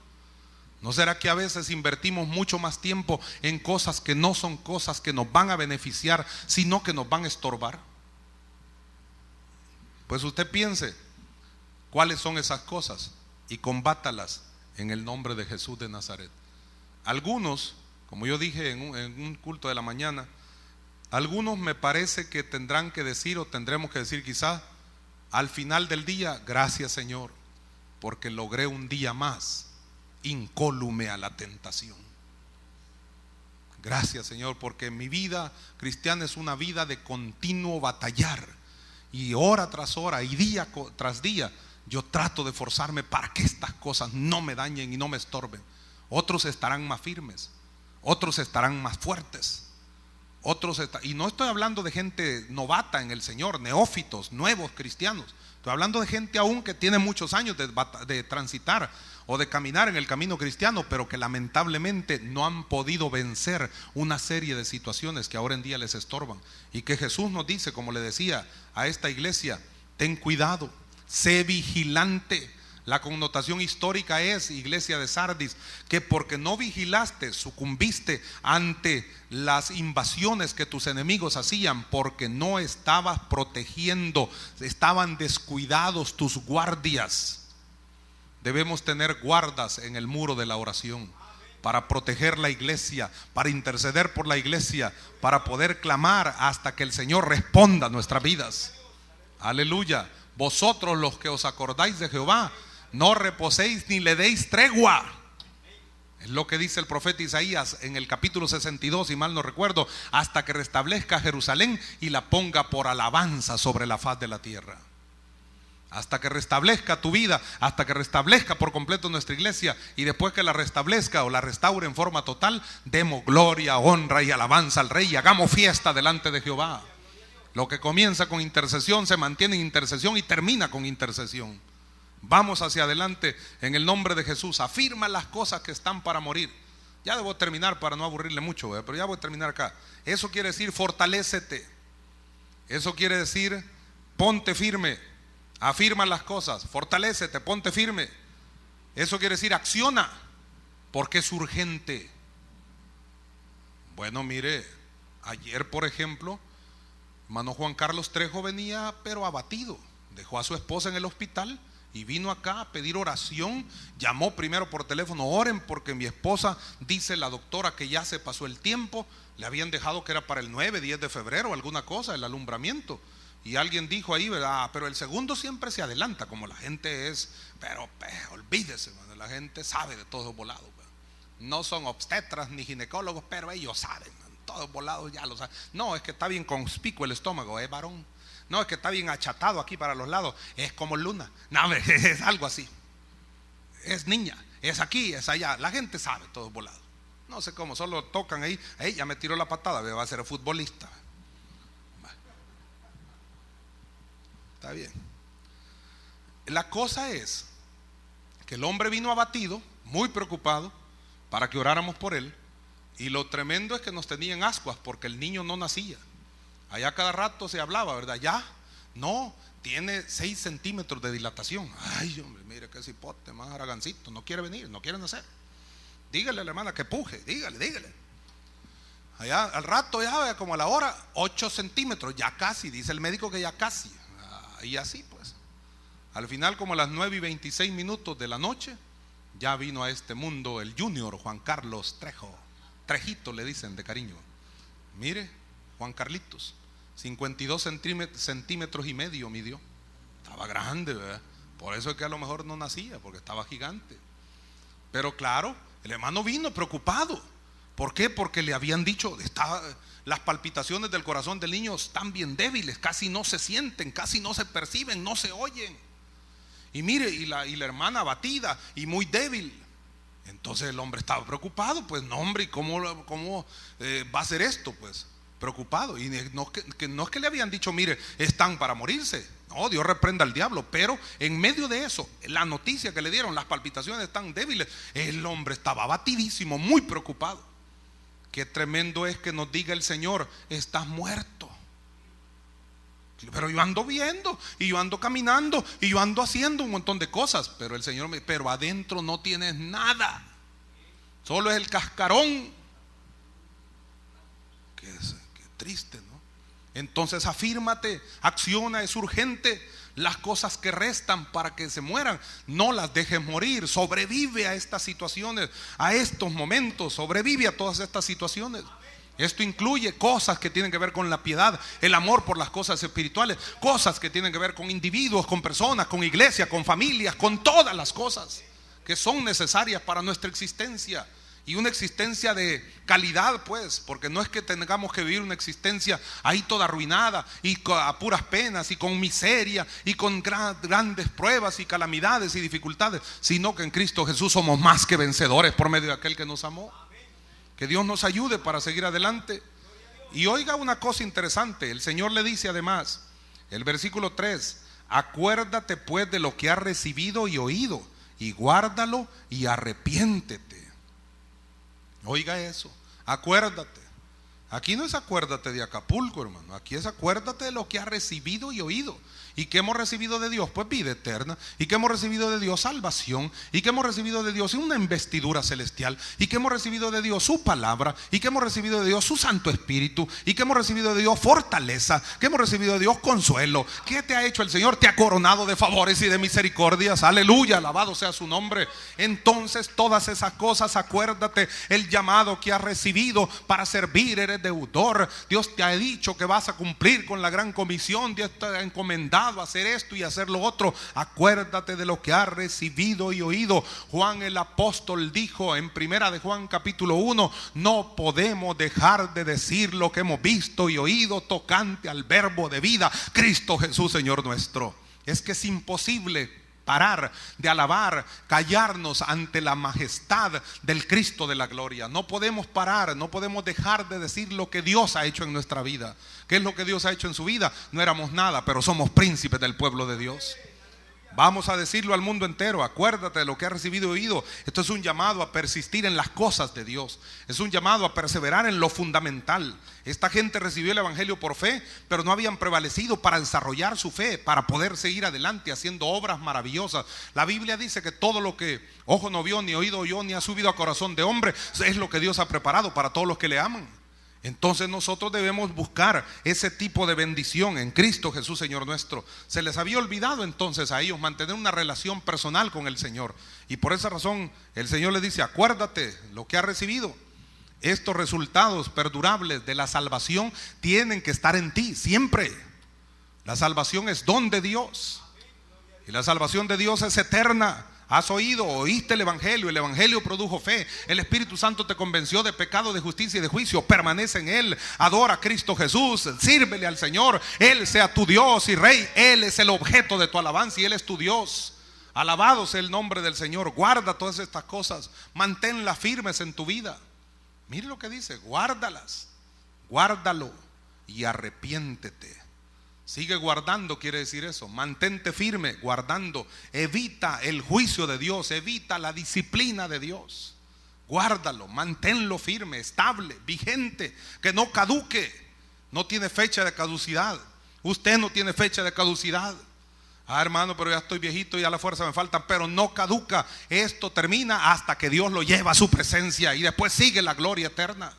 A: ¿No será que a veces invertimos mucho más tiempo en cosas que no son cosas que nos van a beneficiar, sino que nos van a estorbar? Pues usted piense cuáles son esas cosas y combátalas en el nombre de Jesús de Nazaret. Algunos, como yo dije en un culto de la mañana, algunos me parece que tendrán que decir, o tendremos que decir quizás al final del día: gracias, Señor, porque logré un día más incólume a la tentación. Gracias, Señor, porque mi vida cristiana es una vida de continuo batallar, y hora tras hora y día tras día yo trato de forzarme para que estas cosas no me dañen y no me estorben. Otros estarán más firmes, otros estarán más fuertes, y no estoy hablando de gente novata en el Señor, neófitos, nuevos cristianos. Estoy hablando de gente aún que tiene muchos años de transitar o de caminar en el camino cristiano, pero que lamentablemente no han podido vencer una serie de situaciones que ahora en día les estorban, y que Jesús nos dice, como le decía a esta iglesia: ten cuidado, sé vigilante. La connotación histórica es, iglesia de Sardis, que porque no vigilaste, sucumbiste ante las invasiones que tus enemigos hacían, porque no estabas protegiendo, estaban descuidados tus guardias. Debemos tener guardas en el muro de la oración para proteger la iglesia, para interceder por la iglesia, para poder clamar hasta que el Señor responda a nuestras vidas. Aleluya. Vosotros los que os acordáis de Jehová, no reposéis ni le deis tregua. Es lo que dice el profeta Isaías en el capítulo 62, si mal no recuerdo: hasta que restablezca Jerusalén y la ponga por alabanza sobre la faz de la tierra. Hasta que restablezca tu vida, hasta que restablezca por completo nuestra iglesia, y después que la restablezca o la restaure en forma total, demos gloria, honra y alabanza al Rey y hagamos fiesta delante de Jehová. Lo que comienza con intercesión se mantiene en intercesión y termina con intercesión. Vamos hacia adelante en el nombre de Jesús. Afirma las cosas que están para morir. Ya debo terminar para no aburrirle mucho, pero ya voy a terminar acá. Eso quiere decir fortalécete. Eso quiere decir ponte firme. Afirma las cosas, fortalécete, ponte firme. Eso quiere decir acciona, porque es urgente. Bueno, mire, ayer por ejemplo, hermano Juan Carlos Trejo venía pero abatido. Dejó a su esposa en el hospital y vino acá a pedir oración. Llamó primero por teléfono: oren porque mi esposa, dice la doctora, que ya se pasó el tiempo. Le habían dejado que era para el 9, 10 de febrero, alguna cosa, el alumbramiento. Y alguien dijo ahí, ¿verdad? Pero el segundo siempre se adelanta, como la gente es. Pero olvídese, man, la gente sabe de todos volados. No son obstetras ni ginecólogos, pero ellos saben, man, todos volados ya lo saben. No, es que está bien conspicuo el estómago, es varón. No, es que está bien achatado aquí para los lados, es como luna. No, es algo así. Es niña, es aquí, es allá. La gente sabe, todos volados. No sé cómo, solo tocan ahí. Ya me tiró la patada, va a ser futbolista. Está bien. La cosa es que el hombre vino abatido, muy preocupado, para que oráramos por él. Y lo tremendo es que nos tenían ascuas porque el niño no nacía. Allá cada rato se hablaba, ¿verdad? Ya, no, tiene 6 centímetros de dilatación. Ay, hombre, mire qué cipote, más aragancito, no quiere venir, no quiere nacer. Dígale a la hermana que puje, dígale. Allá al rato ya, como a la hora, 8 centímetros, ya casi, dice el médico que ya casi. Y así pues, al final como a las 9:26 de la noche, ya vino a este mundo el junior Juan Carlos Trejo. Trejito le dicen de cariño. Mire, Juan Carlitos, 52 centímetros y medio midió. Estaba grande, ¿verdad? Por eso es que a lo mejor no nacía, porque estaba gigante. Pero claro, el hermano vino preocupado. ¿Por qué? Porque le habían dicho, las palpitaciones del corazón del niño están bien débiles, casi no se sienten, casi no se perciben, no se oyen. Y mire, y la hermana abatida y muy débil. Entonces el hombre estaba preocupado, pues no, hombre, ¿y cómo va a ser esto? Pues preocupado. Y no es que le habían dicho, mire, están para morirse. No, Dios reprenda al diablo. Pero en medio de eso, la noticia que le dieron, las palpitaciones están débiles, el hombre estaba abatidísimo, muy preocupado. Qué tremendo es que nos diga el Señor, estás muerto. Pero yo ando viendo, y yo ando caminando, y yo ando haciendo un montón de cosas. Pero el Señor me, pero adentro no tienes nada, solo es el cascarón. Qué triste, ¿no? Entonces afírmate, acciona, es urgente. Las cosas que restan para que se mueran, no las dejes morir. Sobrevive a estas situaciones, a estos momentos, sobrevive a todas estas situaciones. Esto incluye cosas que tienen que ver con la piedad, el amor por las cosas espirituales, cosas que tienen que ver con individuos, con personas, con iglesias, con familias, con todas las cosas que son necesarias para nuestra existencia. Y una existencia de calidad, pues, porque no es que tengamos que vivir una existencia ahí toda arruinada y a puras penas y con miseria y con grandes pruebas y calamidades y dificultades, sino que en Cristo Jesús somos más que vencedores por medio de aquel que nos amó. Que Dios nos ayude para seguir adelante. Y oiga una cosa interesante, el Señor le dice además, el versículo 3, acuérdate pues de lo que has recibido y oído, y guárdalo y arrepiéntete. Oiga eso, acuérdate. Aquí no es acuérdate de Acapulco, hermano. Aquí es acuérdate de lo que has recibido y oído. ¿Y qué hemos recibido de Dios? Pues vida eterna. ¿Y qué hemos recibido de Dios? Salvación. ¿Y qué hemos recibido de Dios? Una investidura celestial. ¿Y qué hemos recibido de Dios? Su palabra. ¿Y qué hemos recibido de Dios? Su Santo Espíritu. ¿Y qué hemos recibido de Dios? Fortaleza. ¿Qué hemos recibido de Dios? Consuelo. ¿Qué te ha hecho el Señor? Te ha coronado de favores y de misericordias. Aleluya, alabado sea su nombre. Entonces todas esas cosas, acuérdate el llamado que has recibido para servir. Eres deudor. Dios te ha dicho que vas a cumplir con la gran comisión. Dios te ha encomendado a hacer esto y hacer lo otro. Acuérdate de lo que has recibido y oído. Juan el apóstol dijo en primera de Juan capítulo 1, no podemos dejar de decir lo que hemos visto y oído tocante al verbo de vida, Cristo Jesús Señor nuestro. Es que es imposible parar de alabar, callarnos ante la majestad del Cristo de la gloria. No podemos parar, no podemos dejar de decir lo que Dios ha hecho en nuestra vida. ¿Qué es lo que Dios ha hecho en su vida? No éramos nada, pero somos príncipes del pueblo de Dios. Vamos a decirlo al mundo entero, acuérdate de lo que has recibido y oído. Esto es un llamado a persistir en las cosas de Dios. Es un llamado a perseverar en lo fundamental. Esta gente recibió el evangelio por fe, pero no habían prevalecido para desarrollar su fe, para poder seguir adelante haciendo obras maravillosas. La Biblia dice que todo lo que ojo no vio, ni oído oyó, ni ha subido a corazón de hombre, es lo que Dios ha preparado para todos los que le aman. Entonces nosotros debemos buscar ese tipo de bendición en Cristo Jesús Señor nuestro. Se les había olvidado entonces a ellos mantener una relación personal con el Señor, y por esa razón el Señor les dice, acuérdate lo que has recibido. Estos resultados perdurables de la salvación tienen que estar en ti siempre. La salvación es don de Dios, y la salvación de Dios es eterna. Has oído, oíste el evangelio produjo fe, el Espíritu Santo te convenció de pecado, de justicia y de juicio. Permanece en Él, adora a Cristo Jesús, sírvele al Señor, Él sea tu Dios y Rey. Él es el objeto de tu alabanza y Él es tu Dios. Alabado sea el nombre del Señor. Guarda todas estas cosas, manténlas firmes en tu vida. Mire lo que dice, guárdalas, guárdalo y arrepiéntete. Sigue guardando, quiere decir eso. Mantente firme, guardando. Evita el juicio de Dios, evita la disciplina de Dios. Guárdalo, manténlo firme, estable, vigente, que no caduque. No tiene fecha de caducidad. Usted no tiene fecha de caducidad. Hermano, pero ya estoy viejito y ya la fuerza me falta. Pero no caduca. Esto termina hasta que Dios lo lleva a su presencia, y después sigue la gloria eterna.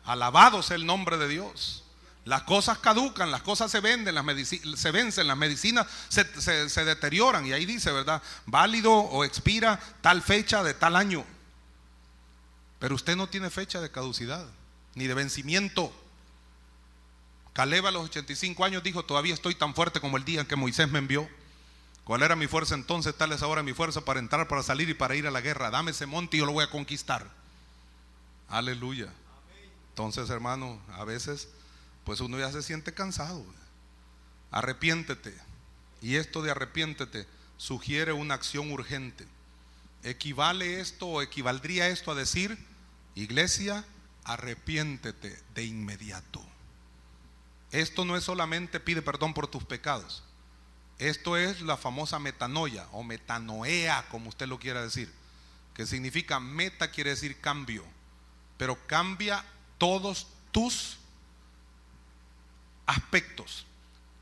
A: Alabado sea el nombre de Dios. Las cosas caducan, las cosas se venden, se vencen, las medicinas se deterioran. Y ahí dice, ¿verdad? Válido o expira tal fecha de tal año. Pero usted no tiene fecha de caducidad, ni de vencimiento. Caleb a los 85 años dijo, todavía estoy tan fuerte como el día en que Moisés me envió. ¿Cuál era mi fuerza entonces? Tal es ahora mi fuerza para entrar, para salir y para ir a la guerra. Dame ese monte y yo lo voy a conquistar. Aleluya. Entonces, hermano, a veces pues uno ya se siente cansado. Arrepiéntete. Y esto de arrepiéntete sugiere una acción urgente. ¿Equivale esto o equivaldría esto a decir: iglesia, arrepiéntete de inmediato? Esto no es solamente pide perdón por tus pecados. Esto es la famosa metanoia o metanoea, como usted lo quiera decir, que significa meta, quiere decir cambio, pero cambia todos tus aspectos,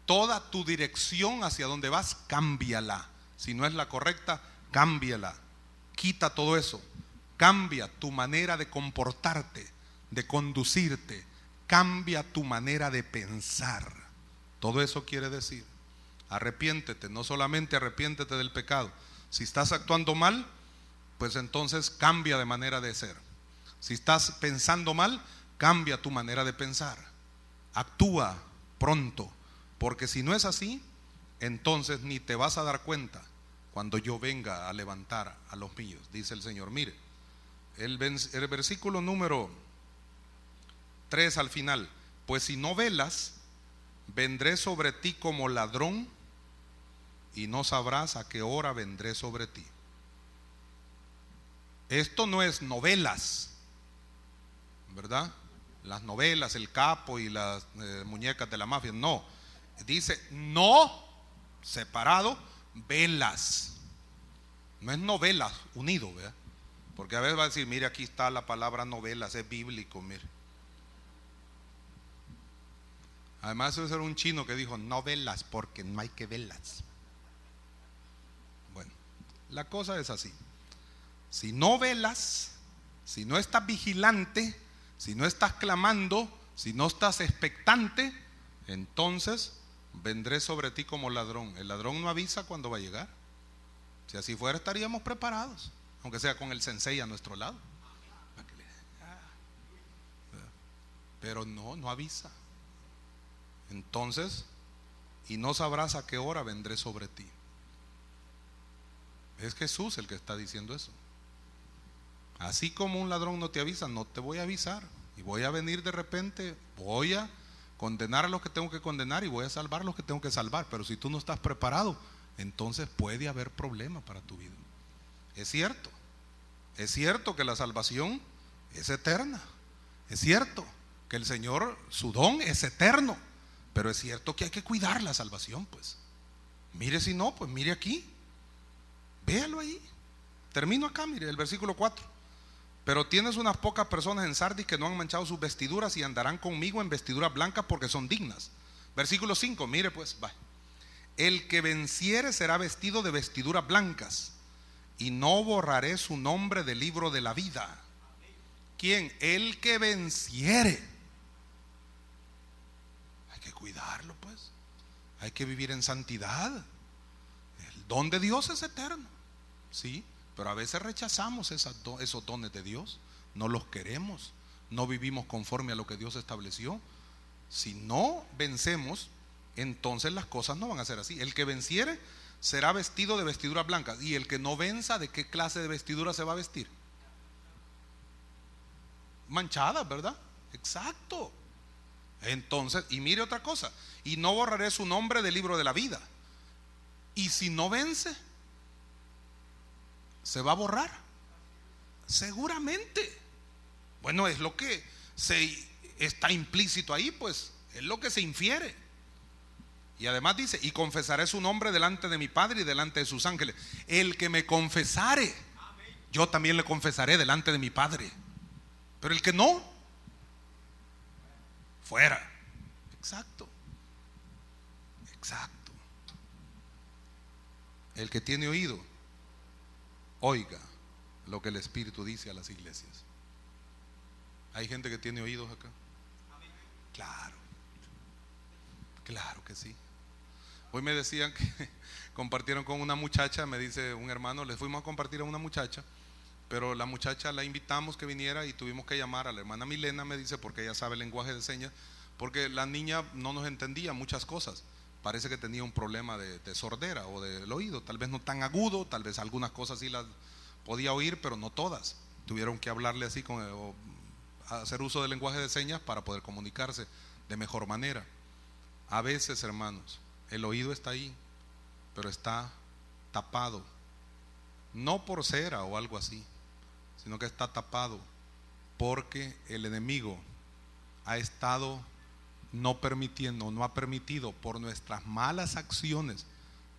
A: toda tu dirección hacia donde vas, cámbiala. Si no es la correcta, cámbiala. Quita todo eso. Cambia tu manera de comportarte, de conducirte. Cambia tu manera de pensar. Todo eso quiere decir: arrepiéntete. No solamente arrepiéntete del pecado. Si estás actuando mal, pues entonces cambia de manera de ser. Si estás pensando mal, cambia tu manera de pensar. Actúa pronto, porque si no es así, entonces ni te vas a dar cuenta cuando yo venga a levantar a los míos, dice el Señor. Mire, el versículo número 3 al final: pues si no velas, vendré sobre ti como ladrón, y no sabrás a qué hora vendré sobre ti. Esto no es novelas, ¿verdad? Las novelas, El Capo y las muñecas de la mafia. No, dice no separado, velas. No es novelas unido, ¿verdad? Porque a veces va a decir: mire, aquí está la palabra novelas, es bíblico, mire. Además eso era un chino que dijo no velas porque no hay que velas. Bueno, la cosa es así: si no velas, si no estás vigilante, si no estás clamando, si no estás expectante, entonces vendré sobre ti como ladrón. El ladrón no avisa cuándo va a llegar. Si así fuera, estaríamos preparados, aunque sea con el sensei a nuestro lado. Pero no avisa. Entonces, y no sabrás a qué hora vendré sobre ti. Es Jesús el que está diciendo eso. Así como un ladrón no te avisa, no te voy a avisar. Y voy a venir de repente, voy a condenar a los que tengo que condenar y voy a salvar a los que tengo que salvar. Pero si tú no estás preparado, entonces puede haber problemas para tu vida. Es cierto que la salvación es eterna. Es cierto que el Señor, su don es eterno. Pero es cierto que hay que cuidar la salvación, pues. Mire, si no, pues mire aquí. Véalo ahí. Termino acá, mire, el versículo 4. Pero tienes unas pocas personas en Sardis que no han manchado sus vestiduras y andarán conmigo en vestiduras blancas porque son dignas. Versículo 5, mire pues, va. El que venciere será vestido de vestiduras blancas, y no borraré su nombre del libro de la vida. ¿Quién? El que venciere. Hay que cuidarlo, pues. Hay que vivir en santidad. El don de Dios es eterno, sí, pero a veces rechazamos esos dones de Dios. No los queremos. No vivimos conforme a lo que Dios estableció. Si no vencemos, entonces las cosas no van a ser así. El que venciere será vestido de vestiduras blancas. Y el que no venza, ¿de qué clase de vestidura se va a vestir? Manchadas, ¿verdad? Exacto. Entonces, y mire otra cosa: y no borraré su nombre del libro de la vida. Y si no vence, ¿se va a borrar? Seguramente. Bueno, es lo que está implícito ahí, pues es lo que se infiere. Y además dice: y confesaré su nombre delante de mi Padre y delante de sus ángeles. El que me confesare, yo también le confesaré delante de mi Padre. Pero el que no, fuera. Exacto. El que tiene oído, oiga lo que el Espíritu dice a las iglesias. ¿Hay gente que tiene oídos acá? Claro que sí. Hoy me decían que compartieron con una muchacha. Me dice un hermano: les fuimos a compartir a una muchacha, pero la muchacha la invitamos que viniera y tuvimos que llamar a la hermana Milena, me dice, porque ella sabe el lenguaje de señas, porque la niña no nos entendía muchas cosas. Parece que tenía un problema de sordera o del oído, tal vez no tan agudo, tal vez algunas cosas sí las podía oír, pero no todas. Tuvieron que hablarle así hacer uso del lenguaje de señas para poder comunicarse de mejor manera. A veces, hermanos, el oído está ahí, pero está tapado, no por cera o algo así, sino que está tapado porque el enemigo ha estado no ha permitido por nuestras malas acciones,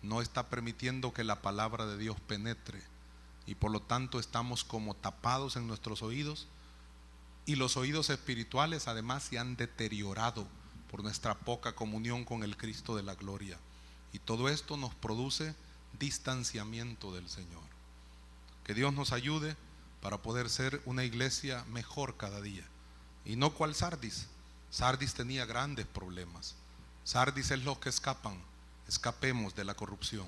A: no está permitiendo que la palabra de Dios penetre, y por lo tanto estamos como tapados en nuestros oídos, y los oídos espirituales además se han deteriorado por nuestra poca comunión con el Cristo de la gloria, y todo esto nos produce distanciamiento del Señor. Que Dios nos ayude para poder ser una iglesia mejor cada día, y no cual Sardis. Sardis tenía grandes problemas. Sardis es los que escapan. Escapemos de la corrupción.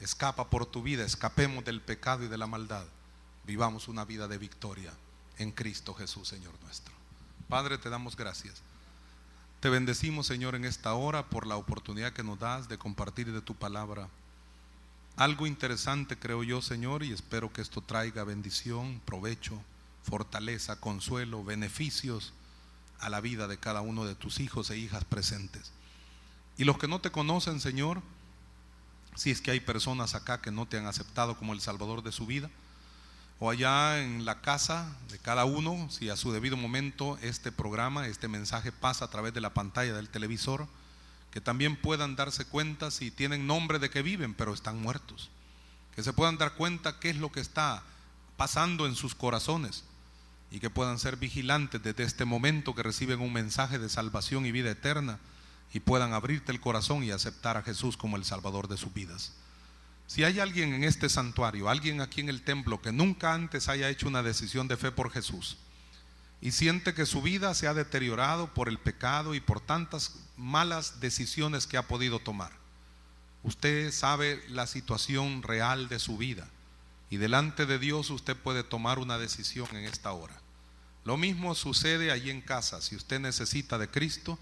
A: Escapa por tu vida, escapemos del pecado y de la maldad. Vivamos una vida de victoria en Cristo Jesús, Señor nuestro. Padre, te damos gracias. Te bendecimos, Señor, en esta hora por la oportunidad que nos das de compartir de tu palabra. Algo interesante, creo yo, Señor, y espero que esto traiga bendición, provecho, fortaleza, consuelo, beneficios a la vida de cada uno de tus hijos e hijas presentes. Y los que no te conocen, Señor, si es que hay personas acá que no te han aceptado como el Salvador de su vida, o allá en la casa de cada uno, si a su debido momento este programa, este mensaje pasa a través de la pantalla del televisor, que también puedan darse cuenta si tienen nombre de que viven pero están muertos, que se puedan dar cuenta qué es lo que está pasando en sus corazones, y que puedan ser vigilantes desde este momento que reciben un mensaje de salvación y vida eterna, y puedan abrirte el corazón y aceptar a Jesús como el Salvador de sus vidas. Si hay alguien en este santuario, alguien aquí en el templo que nunca antes haya hecho una decisión de fe por Jesús y siente que su vida se ha deteriorado por el pecado y por tantas malas decisiones que ha podido tomar, usted sabe la situación real de su vida, y delante de Dios usted puede tomar una decisión en esta hora. Lo mismo sucede allí en casa. Si usted necesita de Cristo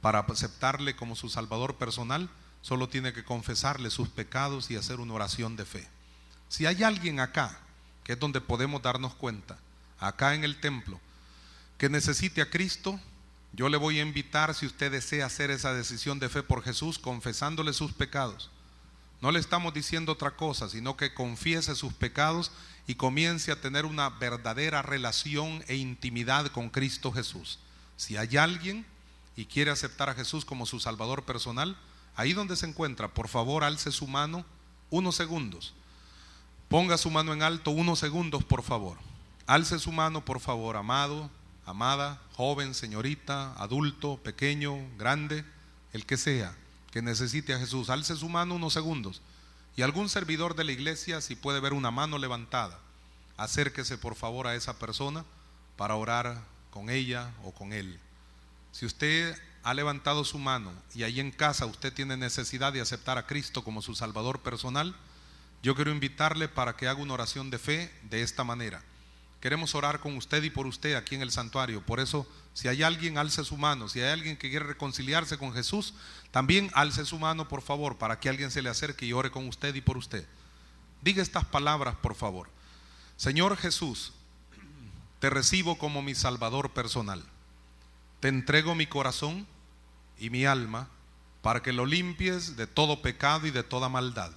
A: para aceptarle como su Salvador personal, solo tiene que confesarle sus pecados y hacer una oración de fe. Si hay alguien acá, que es donde podemos darnos cuenta, acá en el templo, que necesite a Cristo, yo le voy a invitar, si usted desea hacer esa decisión de fe por Jesús, confesándole sus pecados. No le estamos diciendo otra cosa, sino que confiese sus pecados y comience a tener una verdadera relación e intimidad con Cristo Jesús. Si hay alguien y quiere aceptar a Jesús como su Salvador personal, ahí donde se encuentra, por favor, alce su mano unos segundos. Ponga su mano en alto unos segundos, por favor. Alce su mano, por favor, amado, amada, joven, señorita, adulto, pequeño, grande, el que sea que necesite a Jesús. Alce su mano unos segundos. Y algún servidor de la iglesia, si puede ver una mano levantada, acérquese por favor a esa persona para orar con ella o con él. Si usted ha levantado su mano y ahí en casa usted tiene necesidad de aceptar a Cristo como su Salvador personal, yo quiero invitarle para que haga una oración de fe de esta manera. Queremos orar con usted y por usted aquí en el santuario. Por eso, si hay alguien, alce su mano. Si hay alguien que quiere reconciliarse con Jesús, también alce su mano, por favor, para que alguien se le acerque y ore con usted y por usted. Diga estas palabras, por favor. Señor Jesús, te recibo como mi Salvador personal. Te entrego mi corazón y mi alma para que lo limpies de todo pecado y de toda maldad.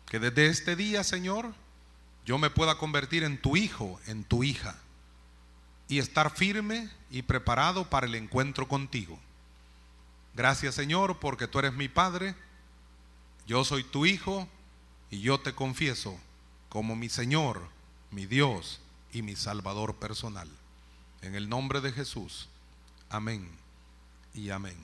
A: Que desde este día, Señor, yo me pueda convertir en tu hijo, en tu hija, y estar firme y preparado para el encuentro contigo. Gracias, Señor, porque tú eres mi Padre, yo soy tu hijo, y yo te confieso como mi Señor, mi Dios y mi Salvador personal. En el nombre de Jesús, amén y amén.